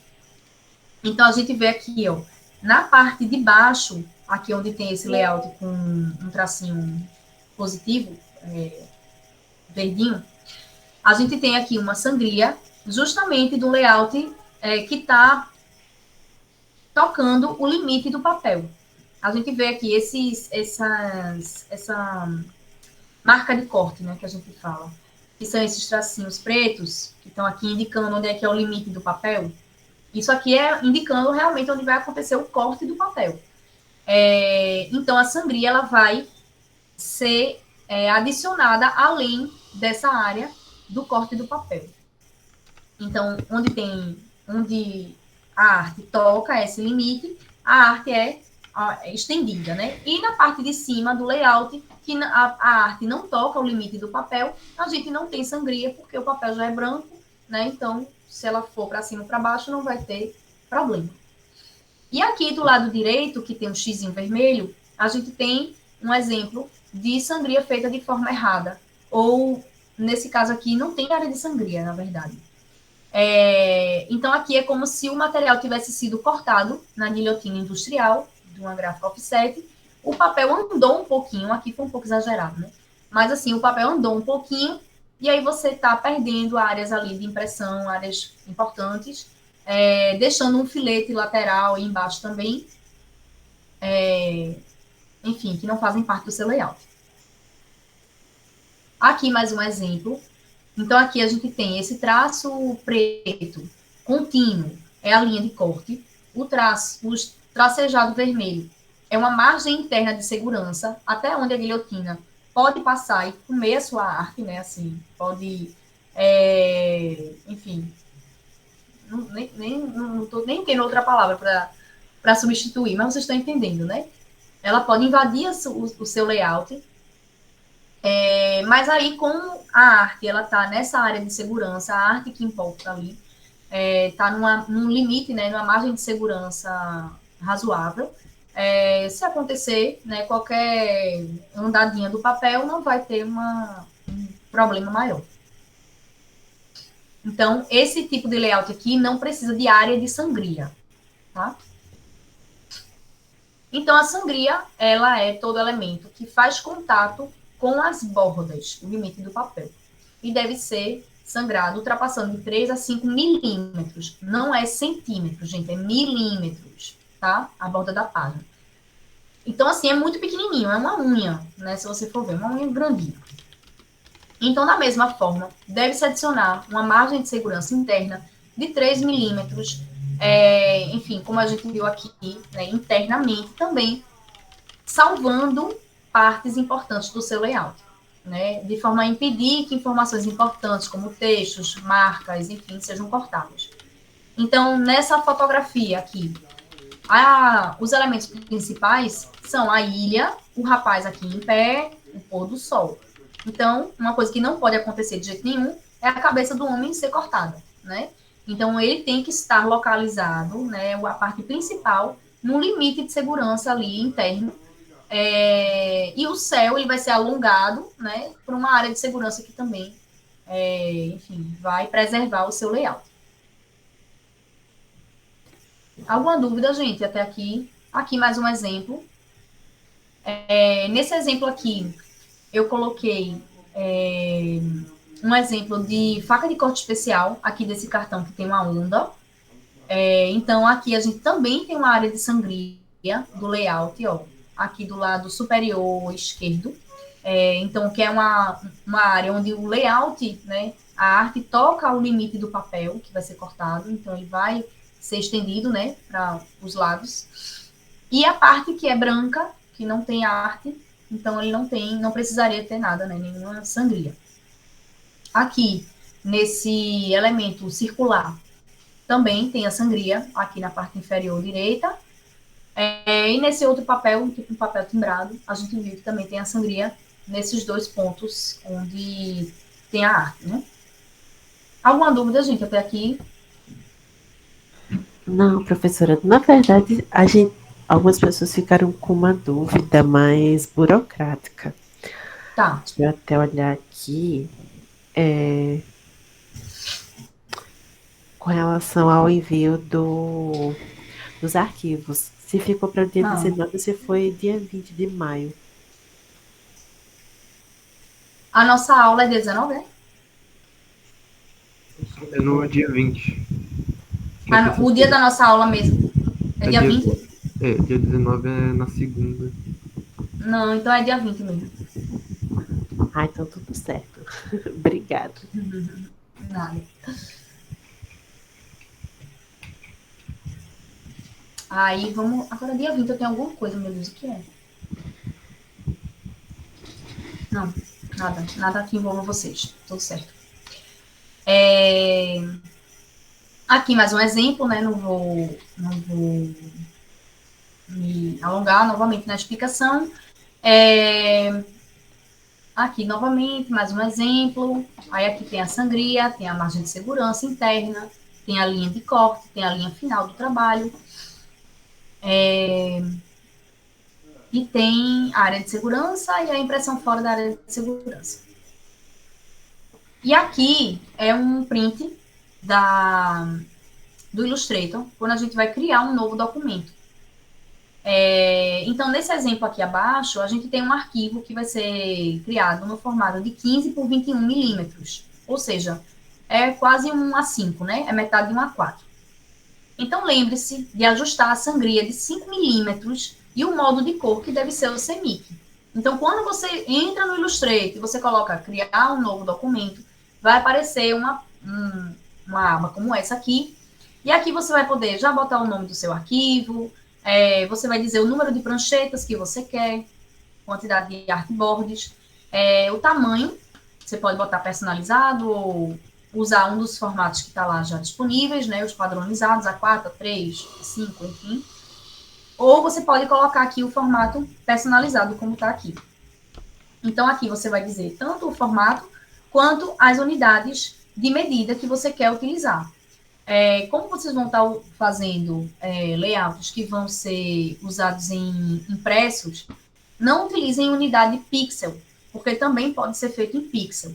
Então, a gente vê aqui, ó, na parte de baixo, aqui onde tem esse layout com um tracinho positivo, verdinho, a gente tem aqui uma sangria, justamente do layout que está tocando o limite do papel. A gente vê aqui essa marca de corte, né, que a gente fala, que são esses tracinhos pretos, que estão aqui indicando onde é que é o limite do papel. Isso aqui é indicando realmente onde vai acontecer o corte do papel. Então, a sangria ela vai ser adicionada além dessa área do corte do papel. Então, onde a arte toca esse limite, a arte é estendida, né? E na parte de cima do layout, que a arte não toca o limite do papel, a gente não tem sangria, porque o papel já é branco, né? Então, se ela for para cima ou para baixo, não vai ter problema. E aqui do lado direito, que tem um xizinho vermelho, a gente tem um exemplo de sangria feita de forma errada. Ou, nesse caso aqui, não tem área de sangria, na verdade. Então, aqui é como se o material tivesse sido cortado na guilhotina industrial, de uma gráfica offset. O papel andou um pouquinho, aqui foi um pouco exagerado, né? Mas, assim, o papel andou um pouquinho, e aí você está perdendo áreas ali de impressão, áreas importantes, deixando um filete lateral e embaixo também, enfim, que não fazem parte do seu layout. Aqui mais um exemplo. Então, aqui a gente tem esse traço preto contínuo, é a linha de corte. O tracejado vermelho é uma margem interna de segurança, até onde a guilhotina pode passar e comer a sua arte, né? Assim, pode, enfim, não estou nem tendo outra palavra para substituir, mas vocês estão entendendo, né? Ela pode invadir o seu layout, mas aí, como a arte ela está nessa área de segurança, a arte que importa ali, está num limite, né, numa margem de segurança razoável. Se acontecer, né, qualquer andadinha do papel, não vai ter um problema maior. Então, esse tipo de layout aqui não precisa de área de sangria, tá? Então, a sangria, ela é todo elemento que faz contato com as bordas, o limite do papel. E deve ser sangrado ultrapassando de 3 a 5 milímetros. Não é centímetros, gente, é milímetros, tá? A borda da página. Então, assim, é muito pequenininho, é uma unha, né? Se você for ver, uma unha grandinha. Então, da mesma forma, deve-se adicionar uma margem de segurança interna de 3 milímetros, enfim, como a gente viu aqui, né, internamente também, salvando partes importantes do seu layout, né, de forma a impedir que informações importantes, como textos, marcas, enfim, sejam cortadas. Então, nessa fotografia aqui, os elementos principais são a ilha, o rapaz aqui em pé, o pôr do sol. Então, uma coisa que não pode acontecer de jeito nenhum é a cabeça do homem ser cortada, né? Então, ele tem que estar localizado, né, a parte principal, no limite de segurança ali interno. E o céu ele vai ser alongado, né, por uma área de segurança que também, enfim, vai preservar o seu layout. Alguma dúvida, gente, até aqui? Aqui mais um exemplo. Nesse exemplo aqui, eu coloquei um exemplo de faca de corte especial, aqui desse cartão que tem uma onda. Então, aqui a gente também tem uma área de sangria do layout, ó, aqui do lado superior esquerdo. Então, que é uma área onde o layout, né, a arte toca o limite do papel que vai ser cortado, então ele vai ser estendido, né, para os lados. E a parte que é branca, que não tem arte, então ele não precisaria ter nada, né, nenhuma sangria. Aqui, nesse elemento circular, também tem a sangria, aqui na parte inferior direita. E nesse outro papel, tipo um papel timbrado, a gente viu que também tem a sangria nesses dois pontos onde tem a arte, né? Alguma dúvida, gente, até aqui?
Não, professora, na verdade, algumas pessoas ficaram com uma dúvida mais burocrática.
Tá.
Deixa eu até olhar aqui. Com relação ao envio dos arquivos. Se ficou para o dia 19, se foi dia 20 de maio.
A nossa aula é dia 19, né?
É no dia 20.
O dia da nossa aula mesmo. É dia 20?
Dia 19 é na segunda.
Não, então é dia 20 mesmo.
Ah, então tudo certo. Obrigada.
Nada. Aí vamos. Agora, dia 20, eu tenho alguma coisa, meu Deus, o que é? Não, nada que envolva vocês. Tudo certo. Aqui mais um exemplo, né? Não vou me alongar novamente na explicação. Aqui novamente, mais um exemplo. Aí aqui tem a sangria, tem a margem de segurança interna, tem a linha de corte, tem a linha final do trabalho. E tem a área de segurança e a impressão fora da área de segurança. E aqui é um print do Illustrator, quando a gente vai criar um novo documento. Então, nesse exemplo aqui abaixo, a gente tem um arquivo que vai ser criado no formato de 15 por 21 milímetros. Ou seja, é quase um A5, né? É metade de um A4. Então, lembre-se de ajustar a sangria de 5 milímetros e o modo de cor que deve ser o CMYK. Então, quando você entra no Illustrator e você coloca criar um novo documento, vai aparecer uma aba como essa aqui. E aqui você vai poder já botar o nome do seu arquivo, você vai dizer o número de pranchetas que você quer, quantidade de artboards, o tamanho, você pode botar personalizado ou usar um dos formatos que está lá já disponíveis, né, os padronizados, A4, A3, A5, enfim. Ou você pode colocar aqui o formato personalizado, como está aqui. Então, aqui você vai dizer tanto o formato quanto as unidades de medida que você quer utilizar. Como vocês vão estar fazendo layouts que vão ser usados em impressos, não utilizem unidade pixel, porque também pode ser feito em pixel.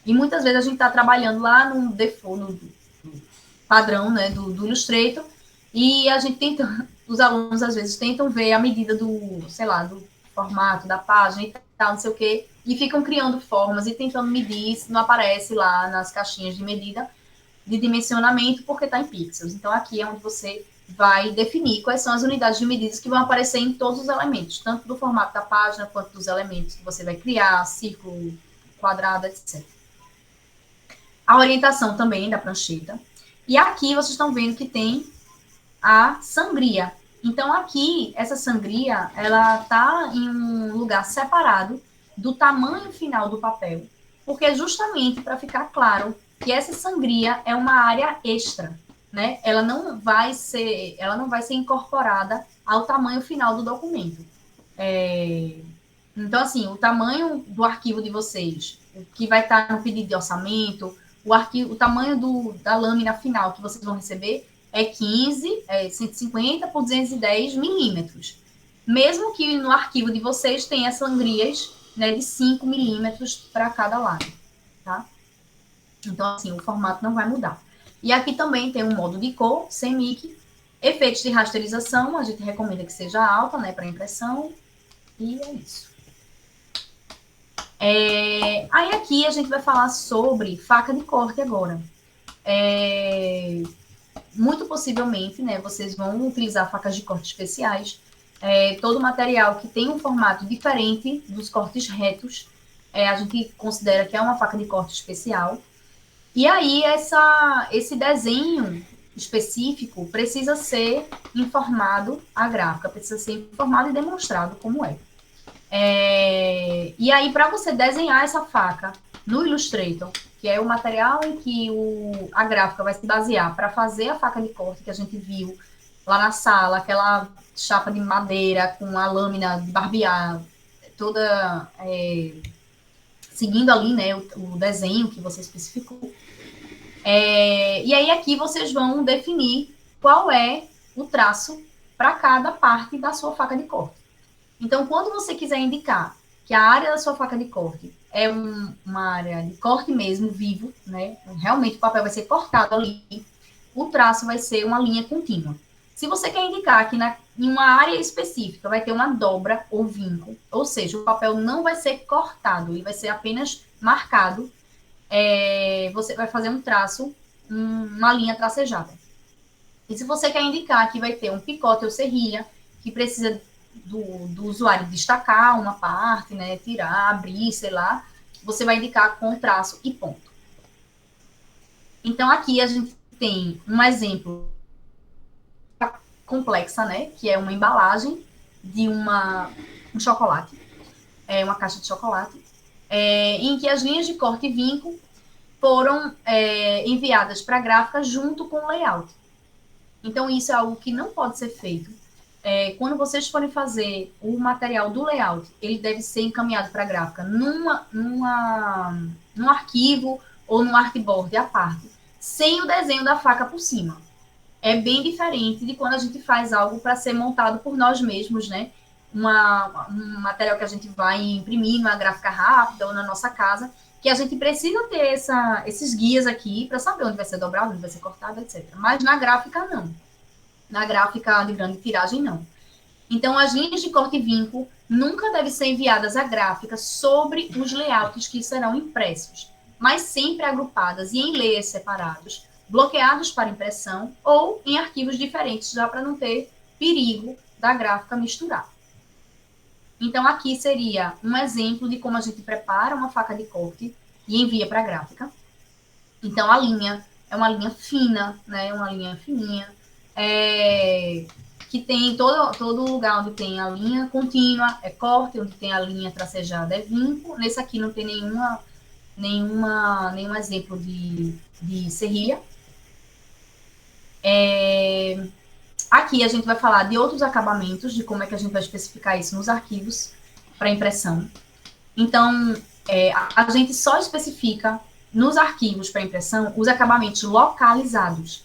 E muitas vezes a gente está trabalhando lá no default, no padrão, né, do Illustrator, e a gente tenta, os alunos às vezes tentam ver a medida do, sei lá, do formato da página e tal, não sei o quê, e ficam criando formas e tentando medir, se não aparece lá nas caixinhas de medida de dimensionamento, porque está em pixels. Então, aqui é onde você vai definir quais são as unidades de medidas que vão aparecer em todos os elementos, tanto do formato da página, quanto dos elementos que você vai criar, círculo, quadrado, etc. A orientação também da prancheta. E aqui vocês estão vendo que tem a sangria. Então, aqui, essa sangria, ela está em um lugar separado do tamanho final do papel, porque é justamente para ficar claro que essa sangria é uma área extra, né? Ela não vai ser incorporada ao tamanho final do documento. Então, assim, o tamanho do arquivo de vocês, o que vai estar no pedido de orçamento, o tamanho da lâmina final que vocês vão receber é 150 por 210 milímetros. Mesmo que no arquivo de vocês tenha sangrias, né, de 5 milímetros para cada lado, tá? Então, assim, o formato não vai mudar. E aqui também tem um modo de cor, CMYK, efeitos de rasterização, a gente recomenda que seja alta, né, para impressão, e é isso. Aí aqui a gente vai falar sobre faca de corte agora. Muito possivelmente, né, vocês vão utilizar facas de corte especiais. Todo material que tem um formato diferente dos cortes retos, a gente considera que é uma faca de corte especial. E aí esse desenho específico precisa ser informado à gráfica, precisa ser informado e demonstrado como é. E aí, para você desenhar essa faca no Illustrator, que é o material em que a gráfica vai se basear para fazer a faca de corte que a gente viu lá na sala, aquela chapa de madeira com a lâmina de barbear, toda seguindo ali, né, o desenho que você especificou. E aí aqui vocês vão definir qual é o traço para cada parte da sua faca de corte. Então, quando você quiser indicar que a área da sua faca de corte é uma área de corte mesmo, vivo, né? Realmente o papel vai ser cortado ali, o traço vai ser uma linha contínua. Se você quer indicar que em uma área específica vai ter uma dobra ou vinco, ou seja, o papel não vai ser cortado, ele vai ser apenas marcado, você vai fazer um traço, uma linha tracejada. E se você quer indicar que vai ter um picote ou serrilha, que precisa do usuário destacar uma parte, né, tirar, abrir, sei lá, você vai indicar com traço e ponto. Então, aqui a gente tem um exemplo complexa, né, que é uma embalagem de um chocolate, uma caixa de chocolate, em que as linhas de corte e vinco foram enviadas para a gráfica junto com o layout. Então, isso é algo que não pode ser feito. Quando vocês forem fazer o material do layout, ele deve ser encaminhado para a gráfica num arquivo ou num artboard à parte, sem o desenho da faca por cima. É bem diferente de quando a gente faz algo para ser montado por nós mesmos, né? Um material que a gente vai imprimir numa gráfica rápida ou na nossa casa, que a gente precisa ter esses guias aqui para saber onde vai ser dobrado, onde vai ser cortado, etc. Mas na gráfica, não. Na gráfica de grande tiragem, não. Então, as linhas de corte e vinco nunca devem ser enviadas à gráfica sobre os layouts que serão impressos, mas sempre agrupadas e em layers separados, bloqueados para impressão ou em arquivos diferentes, já para não ter perigo da gráfica misturar. Então, aqui seria um exemplo de como a gente prepara uma faca de corte e envia para a gráfica. Então, a linha é uma linha fina, né? Uma linha fininha, que tem todo lugar onde tem a linha contínua, é corte, onde tem a linha tracejada é vinco. Nesse aqui não tem nenhum exemplo de serrilha. Aqui a gente vai falar de outros acabamentos, de como é que a gente vai especificar isso nos arquivos para impressão. Então, a gente só especifica nos arquivos para impressão os acabamentos localizados.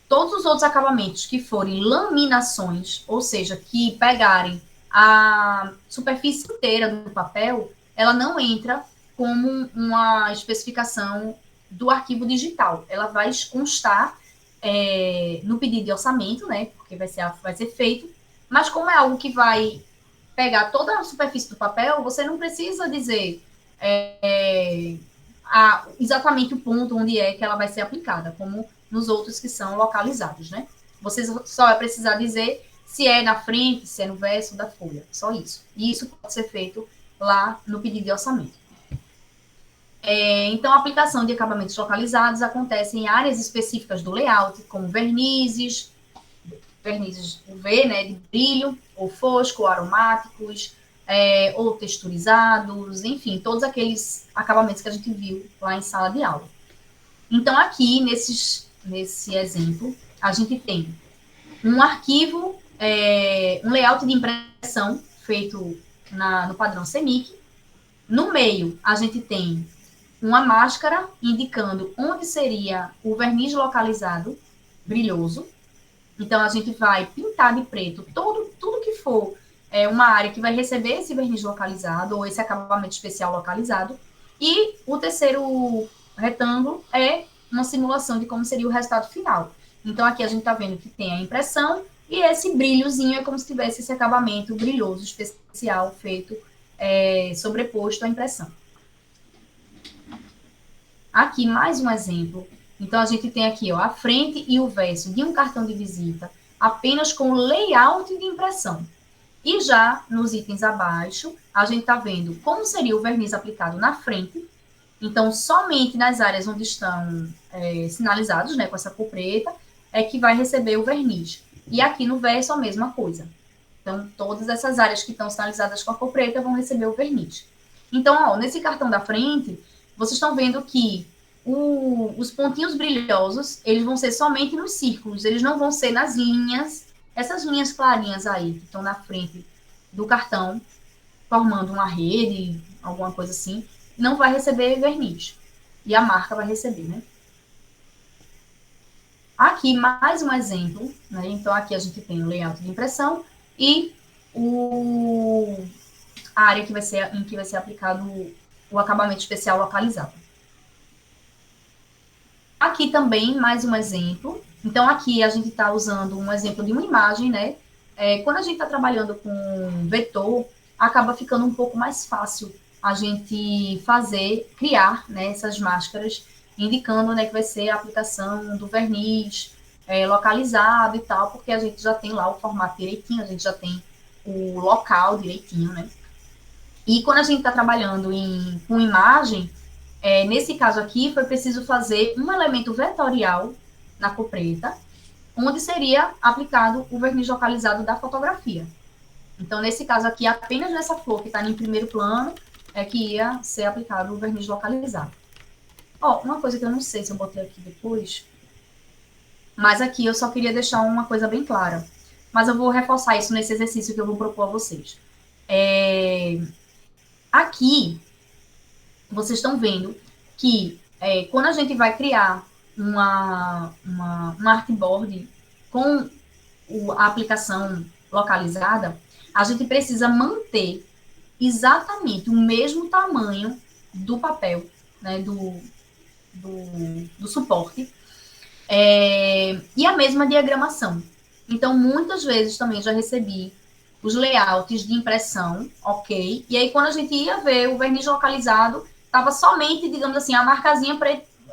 Todos os outros acabamentos que forem laminações, ou seja, que pegarem a superfície inteira do papel, ela não entra como uma especificação do arquivo digital. Ela vai constar no pedido de orçamento, né? Porque vai ser feito, mas como é algo que vai pegar toda a superfície do papel, você não precisa dizer exatamente o ponto onde é que ela vai ser aplicada, como nos outros que são localizados, né? Você só vai precisar dizer se é na frente, se é no verso da folha, só isso. E isso pode ser feito lá no pedido de orçamento. Então, a aplicação de acabamentos localizados acontece em áreas específicas do layout, como vernizes UV, né, de brilho, ou fosco, ou aromáticos, ou texturizados, enfim, todos aqueles acabamentos que a gente viu lá em sala de aula. Então, aqui, nesse exemplo, a gente tem um arquivo, um layout de impressão feito no padrão CMYK. No meio, a gente tem uma máscara indicando onde seria o verniz localizado, brilhoso. Então, a gente vai pintar de preto tudo que for uma área que vai receber esse verniz localizado ou esse acabamento especial localizado. E o terceiro retângulo é uma simulação de como seria o resultado final. Então, aqui a gente está vendo que tem a impressão e esse brilhozinho é como se tivesse esse acabamento brilhoso especial feito sobreposto à impressão. Aqui, mais um exemplo. Então, a gente tem aqui a frente e o verso de um cartão de visita, apenas com o layout de impressão. E já nos itens abaixo, a gente está vendo como seria o verniz aplicado na frente. Então, somente nas áreas onde estão sinalizados, né, com essa cor preta, é que vai receber o verniz. E aqui no verso, a mesma coisa. Então, todas essas áreas que estão sinalizadas com a cor preta vão receber o verniz. Então, nesse cartão da frente, vocês estão vendo que os pontinhos brilhosos, eles vão ser somente nos círculos, eles não vão ser nas linhas, essas linhas clarinhas aí, que estão na frente do cartão, formando uma rede, alguma coisa assim, não vai receber verniz. E a marca vai receber, né? Aqui, mais um exemplo, né? Então, aqui a gente tem o layout de impressão e a área em que vai ser aplicado o acabamento especial localizado. Aqui também, mais um exemplo. Então, aqui a gente está usando um exemplo de uma imagem, né? Quando a gente está trabalhando com vetor, acaba ficando um pouco mais fácil a gente criar, né, essas máscaras, indicando, né, que vai ser a aplicação do verniz localizado e tal, porque a gente já tem lá o formato direitinho, a gente já tem o local direitinho, né? E quando a gente está trabalhando com imagem, nesse caso aqui, foi preciso fazer um elemento vetorial na cor preta, onde seria aplicado o verniz localizado da fotografia. Então, nesse caso aqui, apenas nessa flor que está em primeiro plano, é que ia ser aplicado o verniz localizado. Uma coisa que eu não sei se eu botei aqui depois, mas aqui eu só queria deixar uma coisa bem clara. Mas eu vou reforçar isso nesse exercício que eu vou propor a vocês. Aqui, vocês estão vendo que quando a gente vai criar uma artboard com a aplicação localizada, a gente precisa manter exatamente o mesmo tamanho do papel, né, do suporte, e a mesma diagramação. Então, muitas vezes também já recebi os layouts de impressão, ok? E aí, quando a gente ia ver o verniz localizado, estava somente, digamos assim, a marcazinha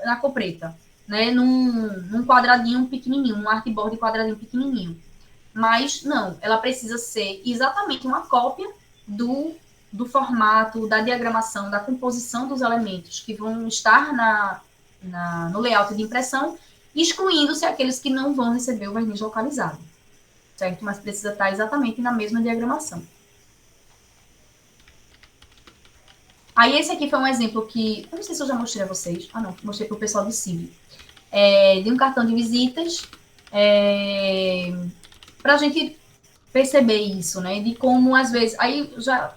na cor preta, né? Num quadradinho pequenininho, um artboard quadradinho pequenininho. Mas, não, ela precisa ser exatamente uma cópia do formato, da diagramação, da composição dos elementos que vão estar no layout de impressão, excluindo-se aqueles que não vão receber o verniz localizado, certo? Mas precisa estar exatamente na mesma diagramação. Aí, esse aqui foi um exemplo que, eu não sei se eu já mostrei a vocês, não, mostrei para o pessoal do CIV, de um cartão de visitas, para a gente perceber isso, né, de como, às vezes, aí já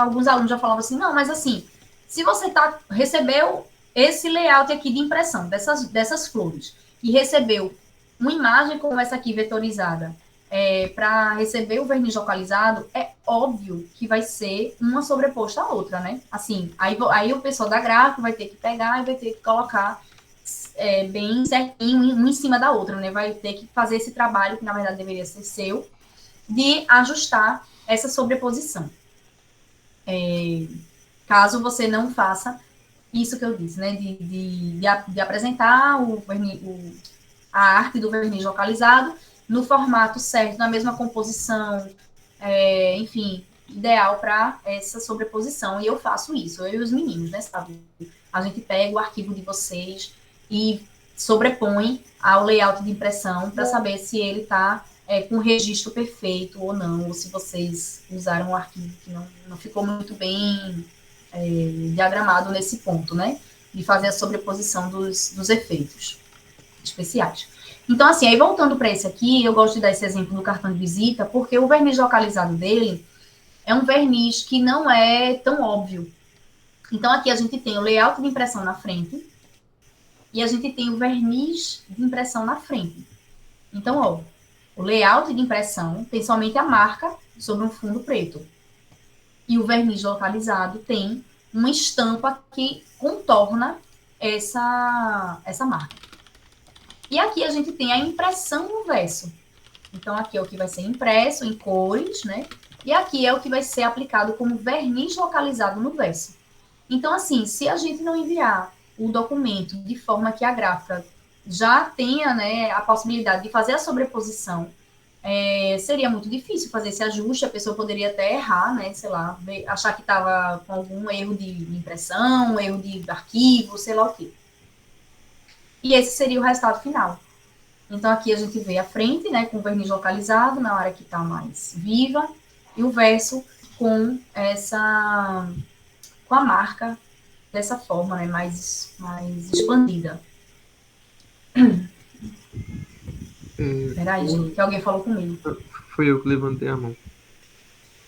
alguns alunos já falavam assim, não, mas assim, se você recebeu esse layout aqui de impressão, dessas flores, e recebeu uma imagem como essa aqui, vetorizada, para receber o verniz localizado, é óbvio que vai ser uma sobreposta à outra, né? Assim, aí o pessoal da gráfica vai ter que pegar e vai ter que colocar bem certinho, uma em cima da outra, né? Vai ter que fazer esse trabalho, que na verdade deveria ser seu, de ajustar essa sobreposição. Caso você não faça isso que eu disse, né? De apresentar a arte do verniz localizado no formato certo, na mesma composição, enfim, ideal para essa sobreposição. E eu faço isso, eu e os meninos, né, sabe? A gente pega o arquivo de vocês e sobrepõe ao layout de impressão para saber se ele está com registro perfeito ou não, ou se vocês usaram um arquivo que não ficou muito bem diagramado nesse ponto, né? De fazer a sobreposição dos efeitos especiais. Então, assim, aí voltando para esse aqui, eu gosto de dar esse exemplo do cartão de visita, porque o verniz localizado dele, é um verniz que não é tão óbvio. Então, aqui a gente tem o layout de impressão na frente e a gente tem o verniz de impressão na frente. Então, ó, o layout de impressão tem somente a marca sobre um fundo preto. E o verniz localizado tem uma estampa que contorna essa marca. E aqui a gente tem a impressão no verso. Então, aqui é o que vai ser impresso em cores, né? E aqui é o que vai ser aplicado como verniz localizado no verso. Então, assim, se a gente não enviar o documento de forma que a gráfica já tenha, né, a possibilidade de fazer a sobreposição, seria muito difícil fazer esse ajuste, a pessoa poderia até errar, né, sei lá, achar que estava com algum erro de impressão, erro de arquivo, sei lá o quê. E esse seria o resultado final. Então, aqui a gente vê a frente, né, com o verniz localizado, na hora que está mais viva, e o verso com com a marca dessa forma, né, mais expandida. Peraí, gente, que alguém falou comigo.
Foi eu que levantei a mão.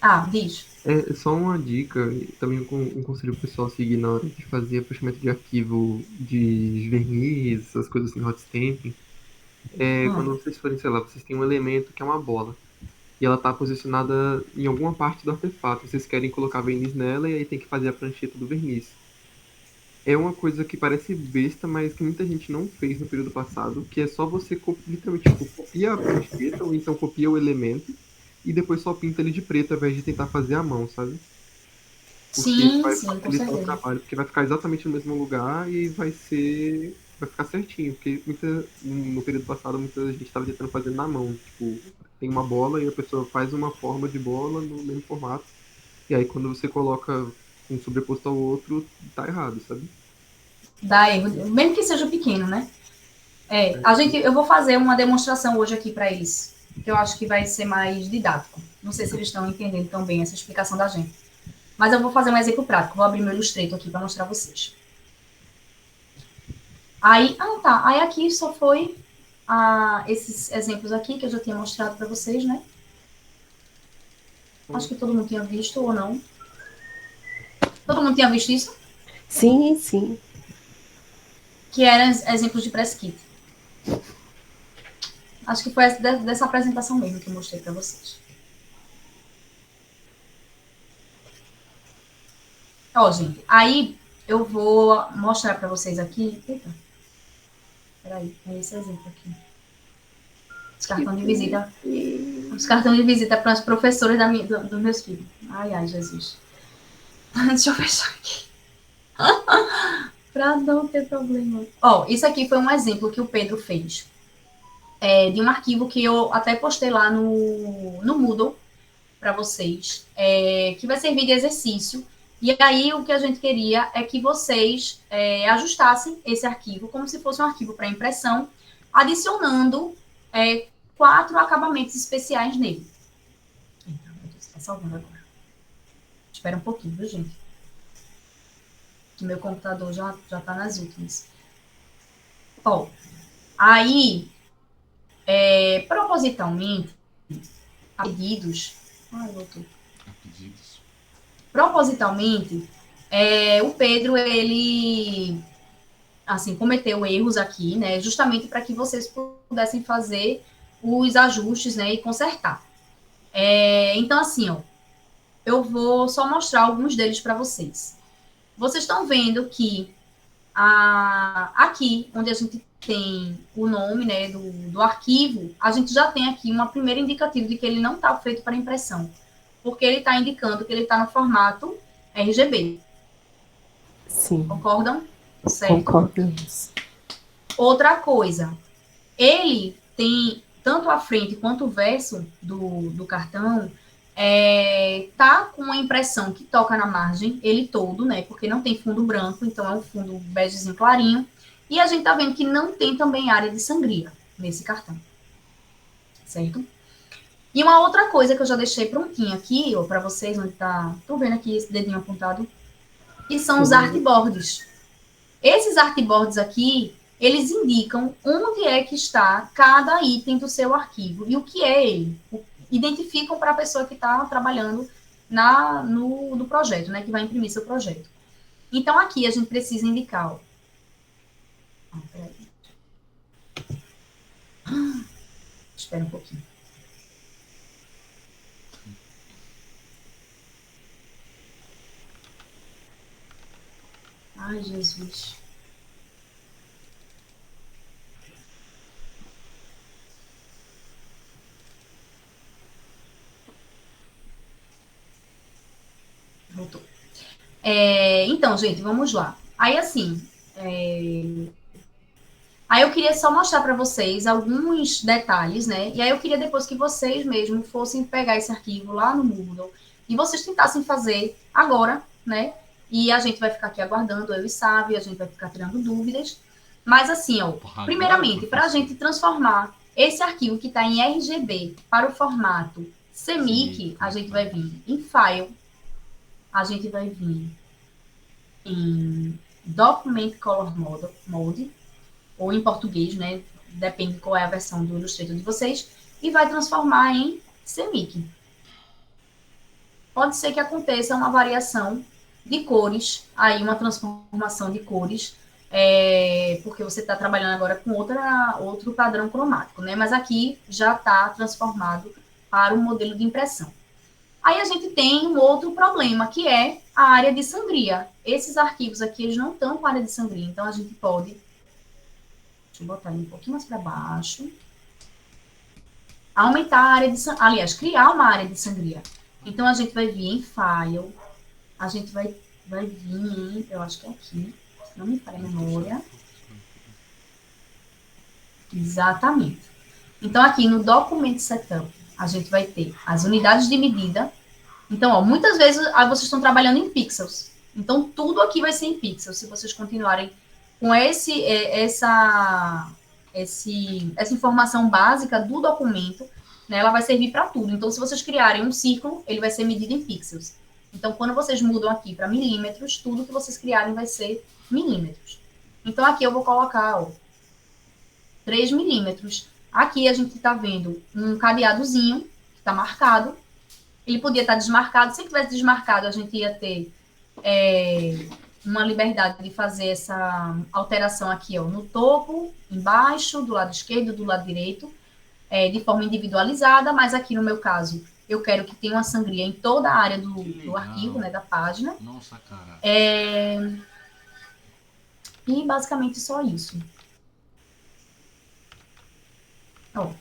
Ah, diz.
É só uma dica, e também um conselho pro pessoal seguir na hora de fazer fechamento de arquivo de verniz, essas coisas assim, hot stamping. Quando vocês forem, sei lá, vocês têm um elemento que é uma bola. E ela está posicionada em alguma parte do artefato. Vocês querem colocar verniz nela e aí tem que fazer a prancheta do verniz. É uma coisa que parece besta, mas que muita gente não fez no período passado, que é só você literalmente tipo, copia a prancheta ou então copia o elemento e depois só pinta ele de preto ao invés de tentar fazer à mão, sabe? Porque
Sim,
vai
sim, com
facilitar o
certeza.
trabalho, porque vai ficar exatamente no mesmo lugar e vai ficar certinho, porque no período passado muita gente estava tentando fazer na mão, tipo, tem uma bola e a pessoa faz uma forma de bola no mesmo formato, e aí quando você coloca um sobreposto ao outro, tá errado, sabe?
Dá erro, mesmo que seja pequeno, né? Eu vou fazer uma demonstração hoje aqui para eles, que eu acho que vai ser mais didático. Não sei se eles estão entendendo tão bem essa explicação da gente. Mas eu vou fazer um exemplo prático. Vou abrir meu Illustrator aqui para mostrar a vocês. Aí, tá. Aí aqui só foi esses exemplos aqui que eu já tinha mostrado para vocês, né? Acho que todo mundo tinha visto ou não. Todo mundo tinha visto isso?
Sim, sim.
Que eram exemplos de press kit. Acho que foi dessa apresentação mesmo que eu mostrei para vocês. Ó, gente, aí eu vou mostrar para vocês aqui. Eita. Peraí, é esse exemplo aqui. Os cartões de visita. Os cartões de visita para as professoras dos meus filhos. Ai, Jesus. Deixa eu fechar aqui. Para não ter problema. Ó, isso aqui foi um exemplo que o Pedro fez. De um arquivo que eu até postei lá no Moodle para vocês, que vai servir de exercício. E aí o que a gente queria é que vocês ajustassem esse arquivo como se fosse um arquivo para impressão, adicionando 4 acabamentos especiais nele. Então, meu Deus, está salvando agora. Espera um pouquinho, viu, gente? Que meu computador já está nas últimas. Ó, aí, propositalmente, a pedidos... Ai, voltou.
Pedidos.
Propositalmente, o Pedro, ele, assim, cometeu erros aqui, né, justamente para que vocês pudessem fazer os ajustes, né, e consertar. Então, assim, ó, eu vou só mostrar alguns deles para vocês. Vocês estão vendo que aqui, onde a gente tem o nome, né, do arquivo, a gente já tem aqui uma primeira indicativa de que ele não está feito para impressão, porque ele está indicando que ele está no formato RGB.
Sim.
Concordam? Certo.
Concordamos.
Outra coisa, ele tem tanto a frente quanto o verso do cartão, tá com uma impressão que toca na margem, ele todo, né? Porque não tem fundo branco, então é um fundo begezinho clarinho. E a gente tá vendo que não tem também área de sangria nesse cartão. Certo? E uma outra coisa que eu já deixei prontinho aqui, ó, para vocês, onde tá. Estão vendo aqui esse dedinho apontado? Que são os artboards. Esses artboards aqui, eles indicam onde é que está cada item do seu arquivo e o que é ele. Identificam para a pessoa que está trabalhando no projeto, né, que vai imprimir seu projeto. Então, aqui a gente precisa indicar, ó. Peraí. Espera um pouquinho. Ai, Jesus. Voltou. Então, gente, vamos lá. Aí, assim, aí eu queria só mostrar para vocês alguns detalhes, né? E aí eu queria depois que vocês mesmos fossem pegar esse arquivo lá no Moodle e vocês tentassem fazer agora, né? E a gente vai ficar aqui aguardando, eu e Sábio, a gente vai ficar tirando dúvidas. Mas assim, ó, primeiramente, para a gente transformar esse arquivo que está em RGB para o formato CMYK, a gente vai vir em File, a gente vai vir em Document Color Mode, ou em português, né? Depende qual é a versão do Illustrator de vocês, e vai transformar em CMYK. Pode ser que aconteça uma variação de cores, aí uma transformação de cores, porque você está trabalhando agora com outro padrão cromático, né? Mas aqui já está transformado para o modelo de impressão. Aí a gente tem um outro problema, que é a área de sangria. Esses arquivos aqui, eles não estão com área de sangria, então a gente pode... Deixa eu botar ele um pouquinho mais para baixo. Aumentar a área de sangria. Aliás, criar uma área de sangria. Então, a gente vai vir em File. A gente vai vir em... Eu acho que é aqui. Se não me falha a memória. Exatamente. Então, aqui no Document Setup, a gente vai ter as unidades de medida. Então, ó, muitas vezes vocês estão trabalhando em pixels. Então, tudo aqui vai ser em pixels, se vocês continuarem com essa informação básica do documento, né, ela vai servir para tudo. Então, se vocês criarem um círculo, ele vai ser medido em pixels. Então, quando vocês mudam aqui para milímetros, tudo que vocês criarem vai ser milímetros. Então, aqui eu vou colocar, ó, 3 milímetros. Aqui a gente está vendo um cadeadozinho que está marcado. Ele podia estar desmarcado. Se ele tivesse desmarcado, a gente ia ter uma liberdade de fazer essa alteração aqui, ó, no topo, embaixo, do lado esquerdo, do lado direito, de forma individualizada, mas aqui no meu caso, eu quero que tenha uma sangria em toda a área do arquivo, né, da página.
Nossa, cara.
E basicamente só isso. Ó,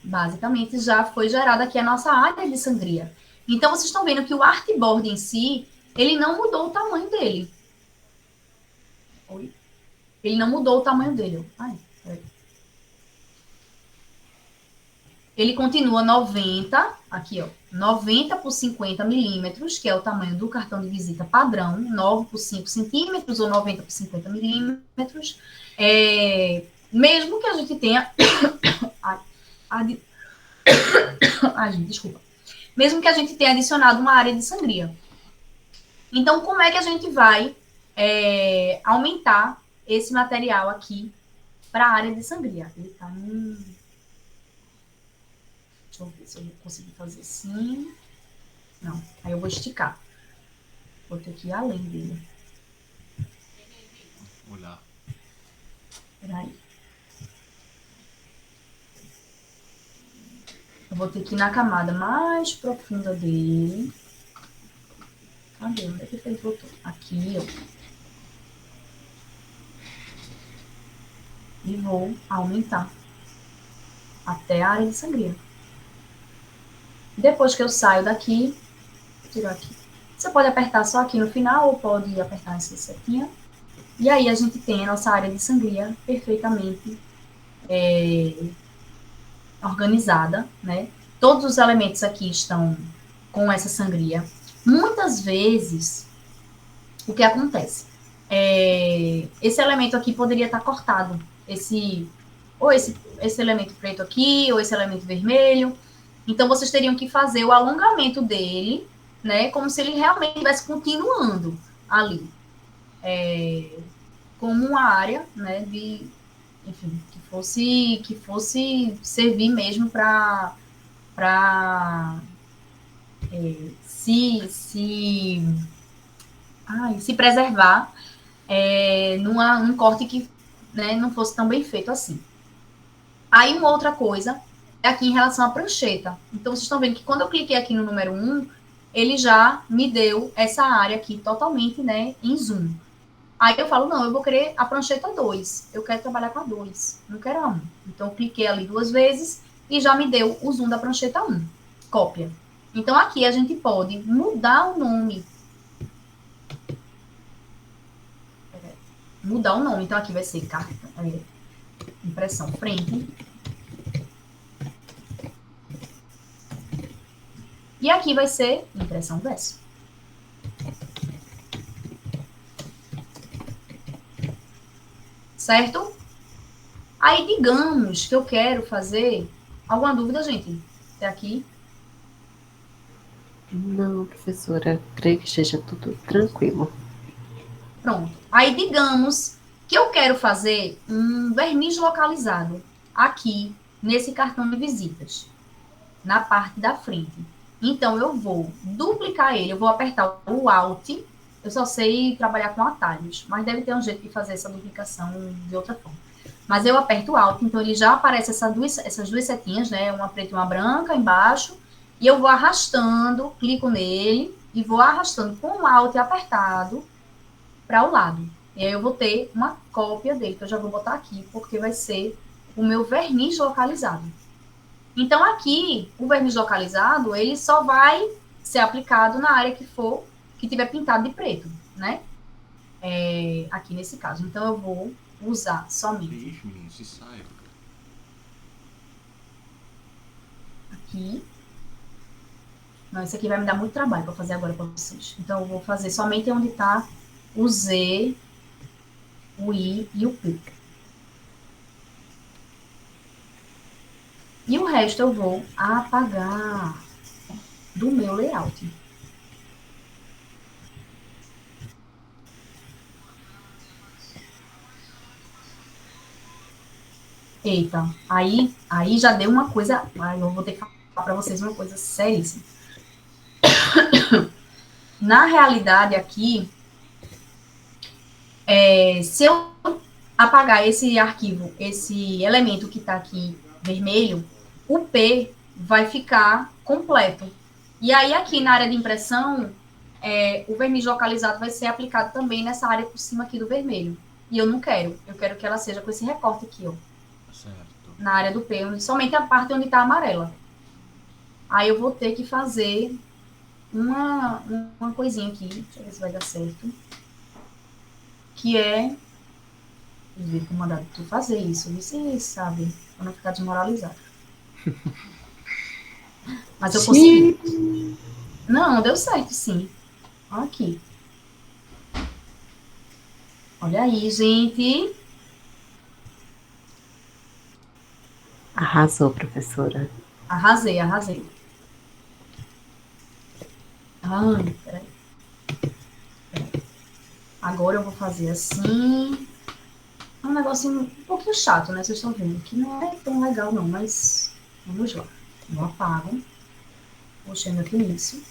basicamente já foi gerada aqui a nossa área de sangria. Então, vocês estão vendo que o artboard em si, ele não mudou o tamanho dele. Oi? Ele não mudou o tamanho dele. Ai, peraí. Ele continua 90, aqui, ó, 90 por 50 milímetros, que é o tamanho do cartão de visita padrão, 9 por 5 centímetros ou 90 por 50 milímetros. Mesmo que a gente tenha... Ai, gente, desculpa. Mesmo que a gente tenha adicionado uma área de sangria. Então, como é que a gente vai aumentar esse material aqui para a área de sangria? Ele está em... Deixa eu ver se eu consigo fazer assim. Não, aí eu vou esticar. Vou ter que ir além dele.
Olhar.
Peraí. Eu vou ter que ir na camada mais profunda dele. Cadê? Onde é que ele botou? Aqui, ó. E vou aumentar até a área de sangria. Depois que eu saio daqui, vou tirar aqui. Você pode apertar só aqui no final ou pode apertar essa setinha. E aí a gente tem a nossa área de sangria perfeitamente organizada, né? Todos os elementos aqui estão com essa sangria. Muitas vezes, o que acontece? Esse elemento aqui poderia estar cortado. Esse elemento preto aqui, ou esse elemento vermelho. Então, vocês teriam que fazer o alongamento dele, né? Como se ele realmente estivesse continuando ali. Como uma área, né? Enfim, que fosse servir mesmo para se preservar num corte que, né, não fosse tão bem feito assim. Aí uma outra coisa é aqui em relação à prancheta. Então vocês estão vendo que quando eu cliquei aqui no número 1, ele já me deu essa área aqui totalmente, né, em zoom. Aí eu falo, não, eu vou querer a prancheta 2. Eu quero trabalhar com a 2, não quero a 1. Então eu cliquei ali 2 vezes e já me deu o zoom da prancheta 1. Cópia. Então aqui a gente pode mudar o nome. Mudar o nome. Então aqui vai ser impressão frente. E aqui vai ser impressão verso. Certo? Aí, digamos que eu quero fazer... Alguma dúvida, gente? Até aqui?
Não, professora, creio que esteja tudo tranquilo.
Pronto. Aí, digamos que eu quero fazer um verniz localizado aqui, nesse cartão de visitas, na parte da frente. Então, eu vou duplicar ele, eu vou apertar o Alt. Eu só sei trabalhar com atalhos, mas deve ter um jeito de fazer essa duplicação de outra forma. Mas eu aperto o Alt, então ele já aparece essas duas setinhas, né? Uma preta e uma branca embaixo. E eu vou arrastando, clico nele e vou arrastando com o Alt apertado para o lado. E aí eu vou ter uma cópia dele, que eu já vou botar aqui, porque vai ser o meu verniz localizado. Então, aqui, o verniz localizado, ele só vai ser aplicado na área que tiver pintado de preto, né? Aqui nesse caso. Então, eu vou usar somente
Ixi, menino, se sai.
aqui. Não, isso aqui vai me dar muito trabalho para fazer agora para vocês. Então, eu vou fazer somente onde está o Z, o I e o P. E o resto eu vou apagar do meu layout. Eita, aí já deu uma coisa... eu vou ter que falar para vocês uma coisa seríssima. Na realidade, aqui, se eu apagar esse arquivo, esse elemento que está aqui vermelho, o P vai ficar completo. E aí, aqui na área de impressão, o verniz localizado vai ser aplicado também nessa área por cima aqui do vermelho. E eu não quero. Eu quero que ela seja com esse recorte aqui, ó.
Certo.
Na área do P, somente a parte onde está amarela. Aí eu vou ter que fazer uma coisinha aqui, deixa eu ver se vai dar certo, que é... Eu devia ter mandado tu fazer isso, você sabe, pra não ficar desmoralizado. Mas eu consegui. Não, deu certo, sim. Olha aqui. Olha aí, gente.
Arrasou, professora.
Arrasei. Ai, peraí. Agora eu vou fazer assim. É um negocinho um pouquinho chato, né? Vocês estão vendo que não é tão legal, não, mas vamos lá. Eu apago. Puxando aqui nisso.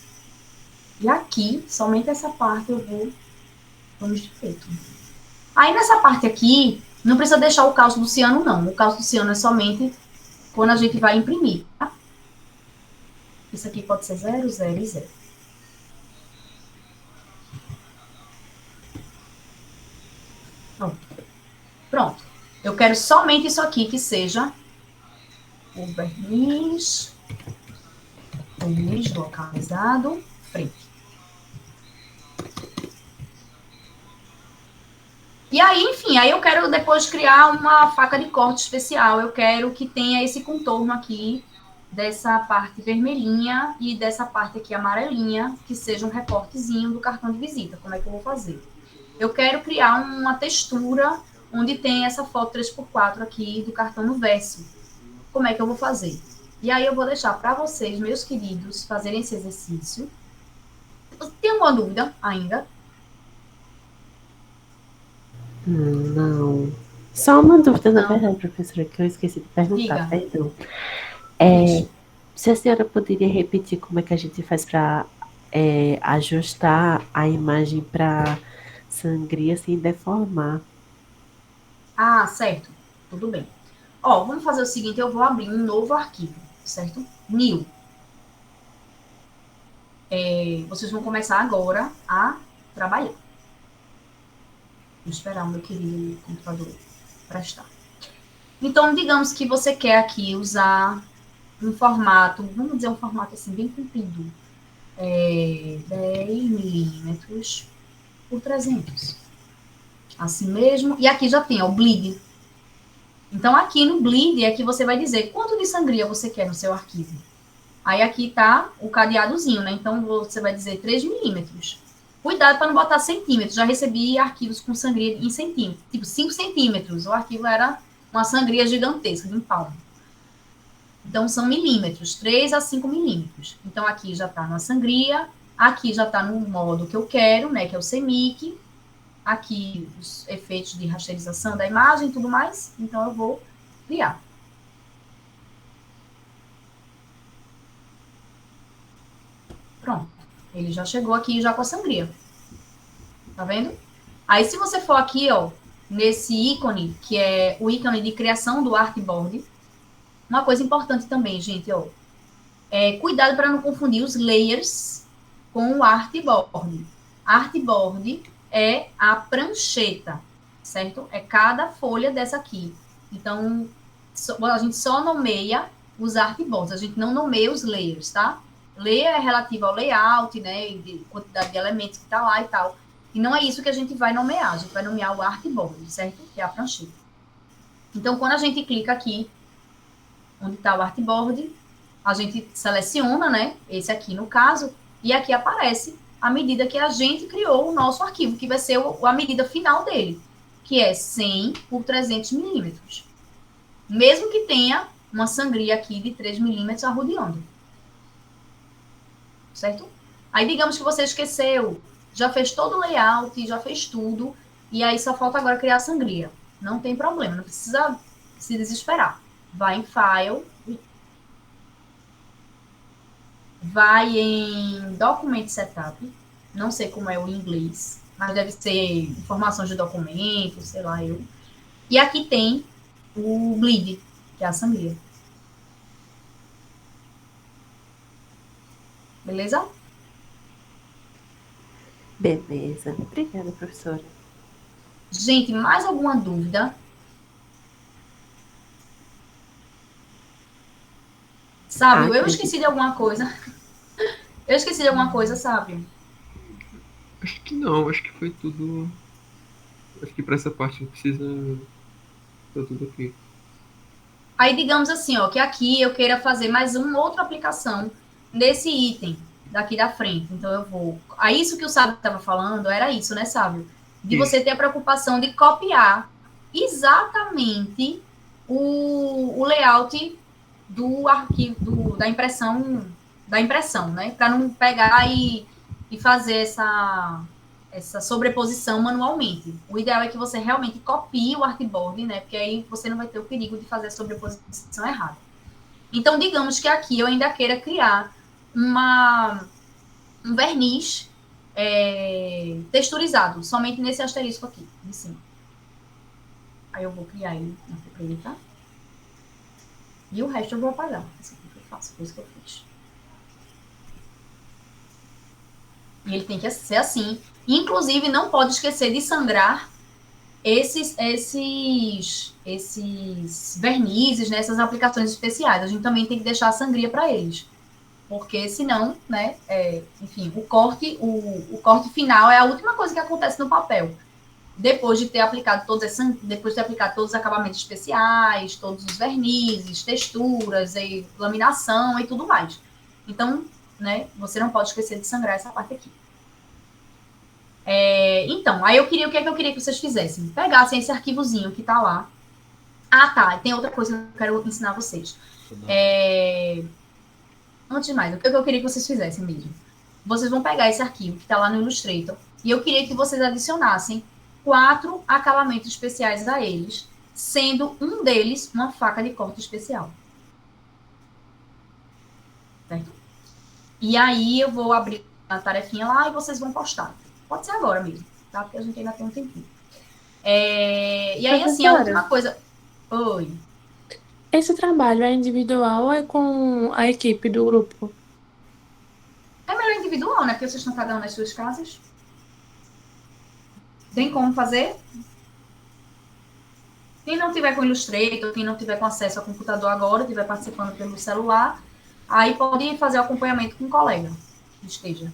E aqui, somente essa parte vamos de preto. Aí nessa parte aqui, não precisa deixar o calço do ciano, não. O calço do ciano é somente quando a gente vai imprimir, tá? Isso aqui pode ser 0, 0 e 0. Pronto. Eu quero somente isso aqui, que seja o verniz localizado frente. E aí, enfim, aí eu quero depois criar uma faca de corte especial. Eu quero que tenha esse contorno aqui dessa parte vermelhinha e dessa parte aqui amarelinha, que seja um recortezinho do cartão de visita. Como é que eu vou fazer? Eu quero criar uma textura onde tem essa foto 3x4 aqui do cartão no verso. Como é que eu vou fazer? E aí eu vou deixar para vocês, meus queridos, fazerem esse exercício. Tem alguma dúvida ainda?
Não. Só uma dúvida, na verdade, professora, que eu esqueci de perguntar,
Diga.
perdão. Se a senhora poderia repetir como é que a gente faz para ajustar a imagem para sangria sem deformar.
Ah, certo. Tudo bem. Ó, vamos fazer o seguinte, eu vou abrir um novo arquivo, certo? New. Vocês vão começar agora a trabalhar. Vou esperar o meu querido computador prestar. Então, digamos que você quer aqui usar um formato, vamos dizer um formato assim, bem comprido. 10 milímetros por 300. Assim mesmo. E aqui já tem, ó, o bleed. Então, aqui no bleed é que você vai dizer quanto de sangria você quer no seu arquivo. Aí aqui tá o cadeadozinho, né? Então, você vai dizer 3 milímetros. Cuidado para não botar centímetros. Já recebi arquivos com sangria em centímetros. Tipo, 5 centímetros. O arquivo era uma sangria gigantesca, de um palmo. Então, são milímetros. 3 a 5 milímetros. Então, aqui já tá na sangria. Aqui já tá no modo que eu quero, né? Que é o CMYK. Aqui, os efeitos de rasterização da imagem e tudo mais. Então, eu vou criar. Pronto. Ele já chegou aqui já com a sangria. Tá vendo? Aí, se você for aqui, ó, nesse ícone, que é o ícone de criação do artboard, uma coisa importante também, gente, ó, cuidado para não confundir os layers com o artboard. Artboard é a prancheta, certo? É cada folha dessa aqui. Então, a gente só nomeia os artboards, a gente não nomeia os layers, tá? Layer é relativo ao layout, né, de quantidade de elementos que tá lá e tal. E não é isso que a gente vai nomear, a gente vai nomear o artboard, certo? Que é a prancheta. Então, quando a gente clica aqui, onde está o artboard, a gente seleciona, né, esse aqui no caso, e aqui aparece a medida que a gente criou o nosso arquivo, que vai ser a medida final dele, que é 100 por 300 milímetros. Mesmo que tenha uma sangria aqui de 3 milímetros arrodeando. Certo? Aí, digamos que você esqueceu, já fez todo o layout, já fez tudo, e aí só falta agora criar a sangria. Não tem problema, não precisa se desesperar. Vai em File, vai em Document Setup, não sei como é o inglês, mas deve ser informações de documento, sei lá eu. E aqui tem o Bleed, que é a sangria. Beleza?
Beleza. Obrigada, professora.
Gente, mais alguma dúvida? Sábio, eu esqueci de alguma coisa. Eu esqueci de alguma coisa, Sábio?
Acho que não, acho que foi tudo. Acho que pra essa parte não precisa. Tá tudo ok.
Aí, digamos assim, ó, que aqui eu queira fazer mais uma outra aplicação nesse item daqui da frente. Então, eu vou... Aí, isso que o Sábio estava falando era isso, né, Sábio? De
Isso.
você ter a preocupação de copiar exatamente o layout do arquivo, da impressão, né? Para não pegar e fazer essa sobreposição manualmente. O ideal é que você realmente copie o artboard, né? Porque aí você não vai ter o perigo de fazer a sobreposição errada. Então, digamos que aqui eu ainda queira criar um verniz texturizado, somente nesse asterisco aqui, em cima. Aí eu vou criar ele na preta. E o resto eu vou apagar. Isso aqui que eu faço, foi isso que eu fiz. E ele tem que ser assim. Inclusive, não pode esquecer de sangrar esses vernizes, né, essas aplicações especiais. A gente também tem que deixar a sangria para eles. Porque senão, né, enfim, o corte final é a última coisa que acontece no papel. Depois de ter aplicado todos os acabamentos especiais, todos os vernizes, texturas, e laminação e tudo mais. Então, né, você não pode esquecer de sangrar essa parte aqui. Então, aí o que é que eu queria que vocês fizessem? Pegassem esse arquivozinho que tá lá. Ah, tá, tem outra coisa que eu quero ensinar vocês. Antes de mais, o que eu queria que vocês fizessem mesmo? Vocês vão pegar esse arquivo que tá lá no Illustrator e eu queria que vocês adicionassem 4 acabamentos especiais a eles, sendo um deles uma faca de corte especial. E aí eu vou abrir a tarefinha lá e vocês vão postar. Pode ser agora mesmo, tá? Porque a gente ainda tem um tempinho. E aí, assim, a última
Professora,
coisa... Oi.
esse trabalho é individual ou é com a equipe do grupo?
É melhor individual, né? Porque vocês estão cada um nas suas casas. Tem como fazer? Quem não tiver com Illustrator, quem não tiver com acesso ao computador agora, estiver participando pelo celular, aí pode fazer o acompanhamento com um colega que esteja.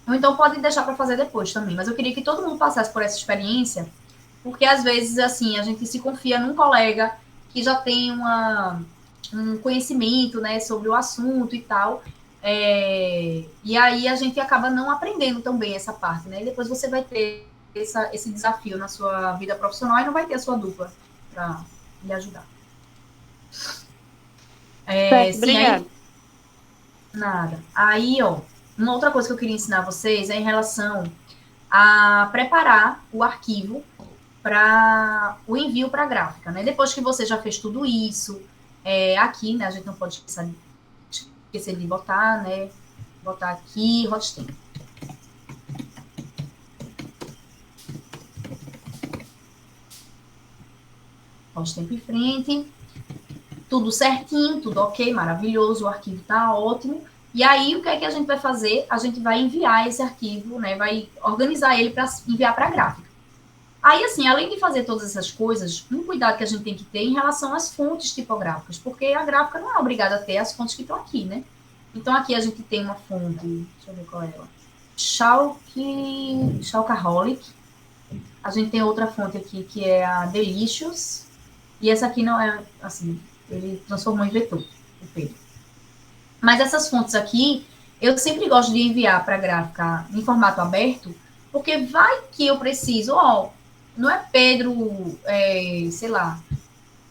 Ou então pode deixar para fazer depois também. Mas eu queria que todo mundo passasse por essa experiência, porque às vezes, assim, a gente se confia num colega que já tem um conhecimento, né, sobre o assunto e tal, e aí a gente acaba não aprendendo tão bem essa parte, né? E depois você vai ter esse desafio na sua vida profissional e não vai ter a sua dupla para lhe ajudar.
Certo,
Sim, aí
obrigada.
nada. Aí, ó, uma outra coisa que eu queria ensinar vocês é em relação a preparar o arquivo para o envio para a gráfica, né? Depois que você já fez tudo isso, aqui, né? A gente não pode esquecer de botar, né? Botar aqui, Hotstream. Hotstream em frente. Tudo certinho, tudo ok, maravilhoso, o arquivo tá ótimo. E aí, o que é que a gente vai fazer? A gente vai enviar esse arquivo, né? Vai organizar ele para enviar para a gráfica. Aí, assim, além de fazer todas essas coisas, um cuidado que a gente tem que ter em relação às fontes tipográficas, porque a gráfica não é obrigada a ter as fontes que estão aqui, né? Então, aqui a gente tem uma fonte, deixa eu ver qual é ela, Chalkaholic. A gente tem outra fonte aqui, que é a Delicious, e essa aqui não é, assim, ele transformou em vetor, o Pedro. Mas essas fontes aqui, eu sempre gosto de enviar para a gráfica em formato aberto, porque vai que eu preciso, ó, não é Pedro, sei lá,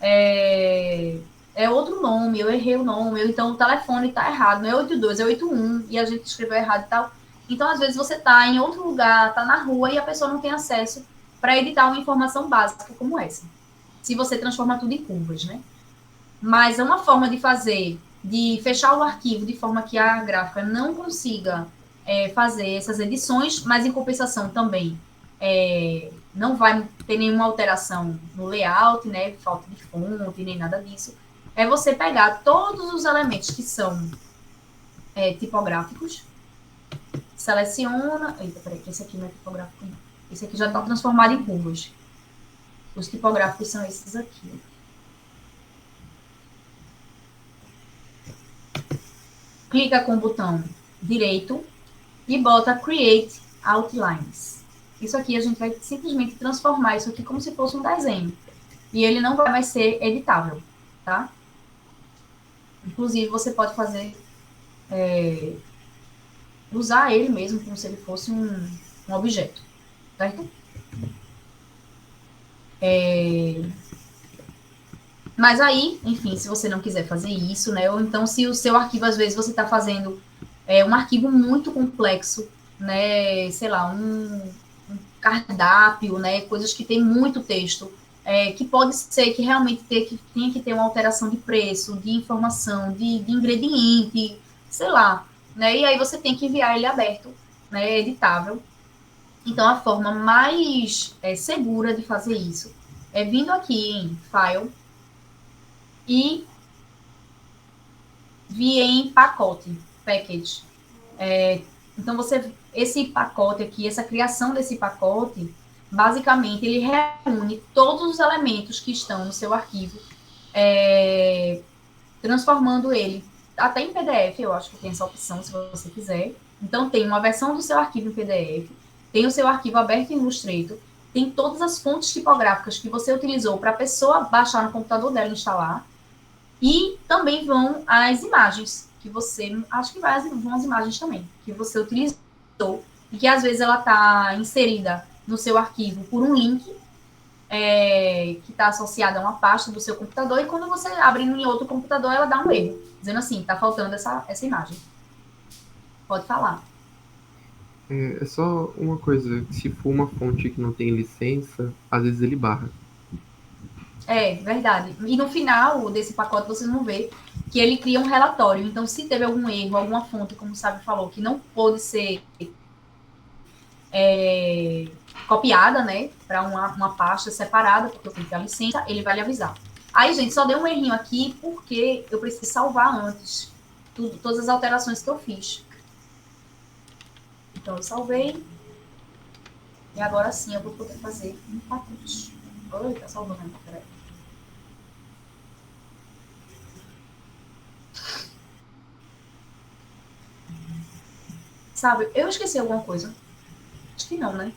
é outro nome, eu errei o nome, então o telefone está errado, não é 82, é 81, e a gente escreveu errado e tal. Então, às vezes, você está em outro lugar, está na rua, e a pessoa não tem acesso para editar uma informação básica como essa. Se você transforma tudo em curvas, né? Mas é uma forma de fazer, de fechar o arquivo de forma que a gráfica não consiga fazer essas edições, mas em compensação também não vai ter nenhuma alteração no layout, né? Falta de fonte, nem nada disso. É você pegar todos os elementos que são tipográficos, seleciona. Eita, peraí, que esse aqui não é tipográfico, não. Esse aqui já está transformado em curvas. Os tipográficos são esses aqui. Clica com o botão direito e bota Create Outlines. Isso aqui a gente vai simplesmente transformar isso aqui como se fosse um desenho. E ele não vai mais ser editável, tá? Inclusive, você pode fazer... usar ele mesmo como se ele fosse um objeto, certo? Mas aí, enfim, se você não quiser fazer isso, né? Ou então se o seu arquivo, às vezes, você está fazendo um arquivo muito complexo, né? Sei lá, um cardápio, né? Coisas que tem muito texto, que pode ser que realmente tenha que ter uma alteração de preço, de informação, de ingrediente, sei lá, né? E aí você tem que enviar ele aberto, né? Editável. Então, a forma mais segura de fazer isso é vindo aqui em File e vir em pacote, package. Então, esse pacote aqui, essa criação desse pacote, basicamente, ele reúne todos os elementos que estão no seu arquivo, transformando ele até em PDF, eu acho que tem essa opção, se você quiser. Então, tem uma versão do seu arquivo em PDF, tem o seu arquivo aberto em Illustrator, tem todas as fontes tipográficas que você utilizou para a pessoa baixar no computador dela e instalar, e também vão as imagens que você, acho que vão as imagens também, que você utilizou, e que às vezes ela está inserida no seu arquivo por um link, que está associado a uma pasta do seu computador, e quando você abre em outro computador, ela dá um erro, dizendo assim, está faltando essa imagem. Pode falar.
É só uma coisa, se for uma fonte que não tem licença, às vezes ele barra.
Verdade. E no final desse pacote, vocês vão ver que ele cria um relatório. Então, se teve algum erro, alguma fonte, como o Sábio falou, que não pôde ser copiada, né, para uma pasta separada, porque eu tenho que ter a licença, ele vai lhe avisar. Aí, gente, só deu um errinho aqui, porque eu preciso salvar antes todas as alterações que eu fiz. Então, eu salvei. E agora sim eu vou poder fazer um pacote. Oi, tá salvando ainda, peraí. Sabe, eu esqueci alguma coisa. Acho que não, né?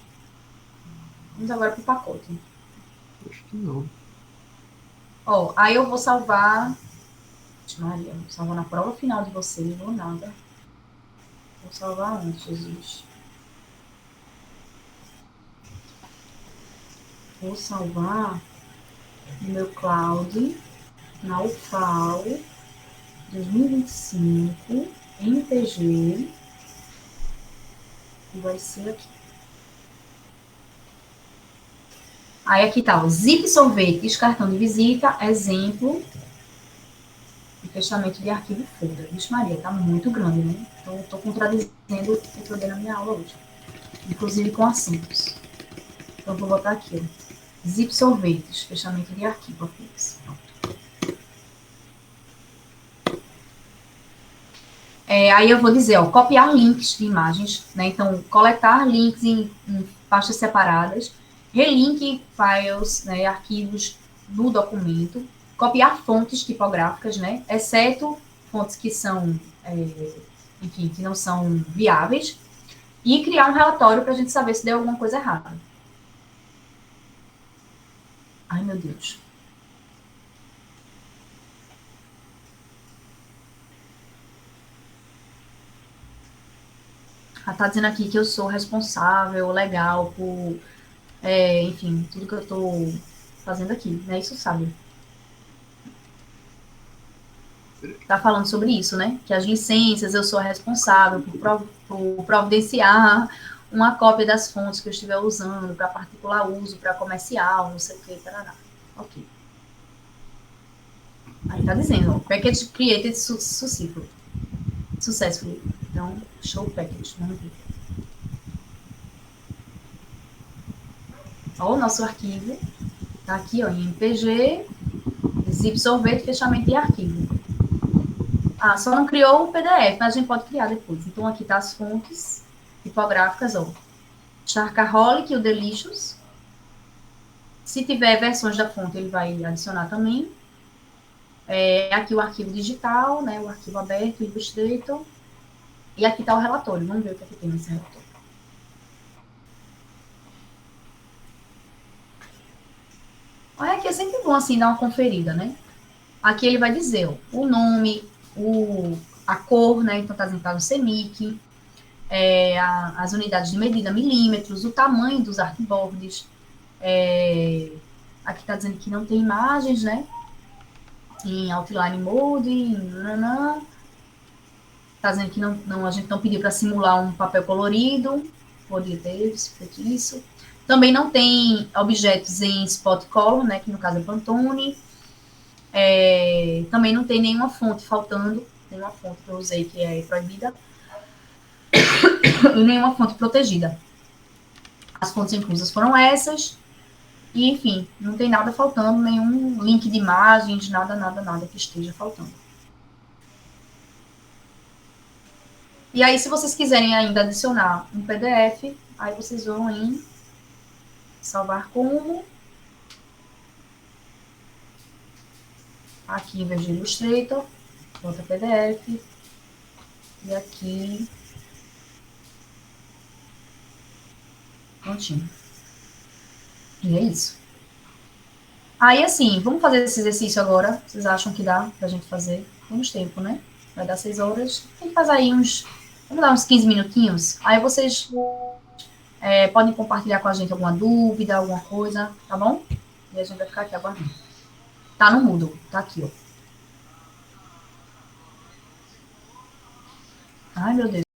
Vamos agora pro pacote.
Acho que não.
Ó, aí eu vou salvar. Maria, vou salvar na prova final de vocês, ou nada. Vou salvar onde, Jesus? Vou salvar no meu cloud, na UFAL, 2025, MPG, e vai ser aqui. Aí aqui tá o zip sorvetes, cartão de visita, exemplo e fechamento de arquivo folder. Vixe Maria, tá muito grande, né? Então, tô contradizendo o que eu dei na minha aula hoje. Inclusive com assentos. Então, vou botar aqui, ó. Zip sorvetes, fechamento de arquivo, Afix. Aí eu vou dizer, ó, copiar links de imagens, né? Então, coletar links em pastas separadas, relink files, né, arquivos no documento, copiar fontes tipográficas, né? Exceto fontes que são, enfim, que não são viáveis, e criar um relatório para a gente saber se deu alguma coisa errada. Ai, meu Deus. Ela tá dizendo aqui que eu sou responsável, legal, por, enfim, tudo que eu tô fazendo aqui, né? Isso sabe. Tá falando sobre isso, né? Que as licenças eu sou responsável por providenciar uma cópia das fontes que eu estiver usando para particular uso, para comercial, não sei o que, tarará. Ok. Aí tá dizendo, ó, package created successfully. Então, show package, vamos ver. Ó, o nosso arquivo tá aqui, ó, em MPG, zip sorvete, fechamento de arquivo. Ah, só não criou o PDF, mas a gente pode criar depois. Então, aqui tá as fontes tipográficas, ó. Charcaholic e o Delicious. Se tiver versões da fonte, ele vai adicionar também. Aqui o arquivo digital, né? O arquivo aberto, Illustrator. E aqui tá o relatório. Vamos ver o que é que tem nesse relatório. Olha, aqui é sempre bom, assim, dar uma conferida, né? Aqui ele vai dizer, ó, o nome, a cor, né? Então, tá dizendo que tá no CMYK, as unidades de medida, milímetros, o tamanho dos artboards. Aqui tá dizendo que não tem imagens, né? Em outline mode, tá dizendo que a gente não pediu para simular um papel colorido, poderia ter feito isso. Também não tem objetos em spot color, né? Que no caso é Pantone. Também não tem nenhuma fonte faltando, nenhuma fonte que eu usei que é proibida, e nenhuma fonte protegida. As fontes inclusas foram essas, e enfim, não tem nada faltando, nenhum link de imagens, nada que esteja faltando. E aí, se vocês quiserem ainda adicionar um PDF, aí vocês vão em salvar como, aqui em vez de Illustrator, bota PDF, e aqui, prontinho. E é isso. Aí, assim, vamos fazer esse exercício agora. Vocês acham que dá pra gente fazer? Temos tempo, né? Vai dar 6 horas. Tem que fazer aí vamos dar uns 15 minutinhos. Aí vocês podem compartilhar com a gente alguma dúvida, alguma coisa, tá bom? E a gente vai ficar aqui aguardando. Tá no Moodle, tá aqui, ó. Ai, meu Deus.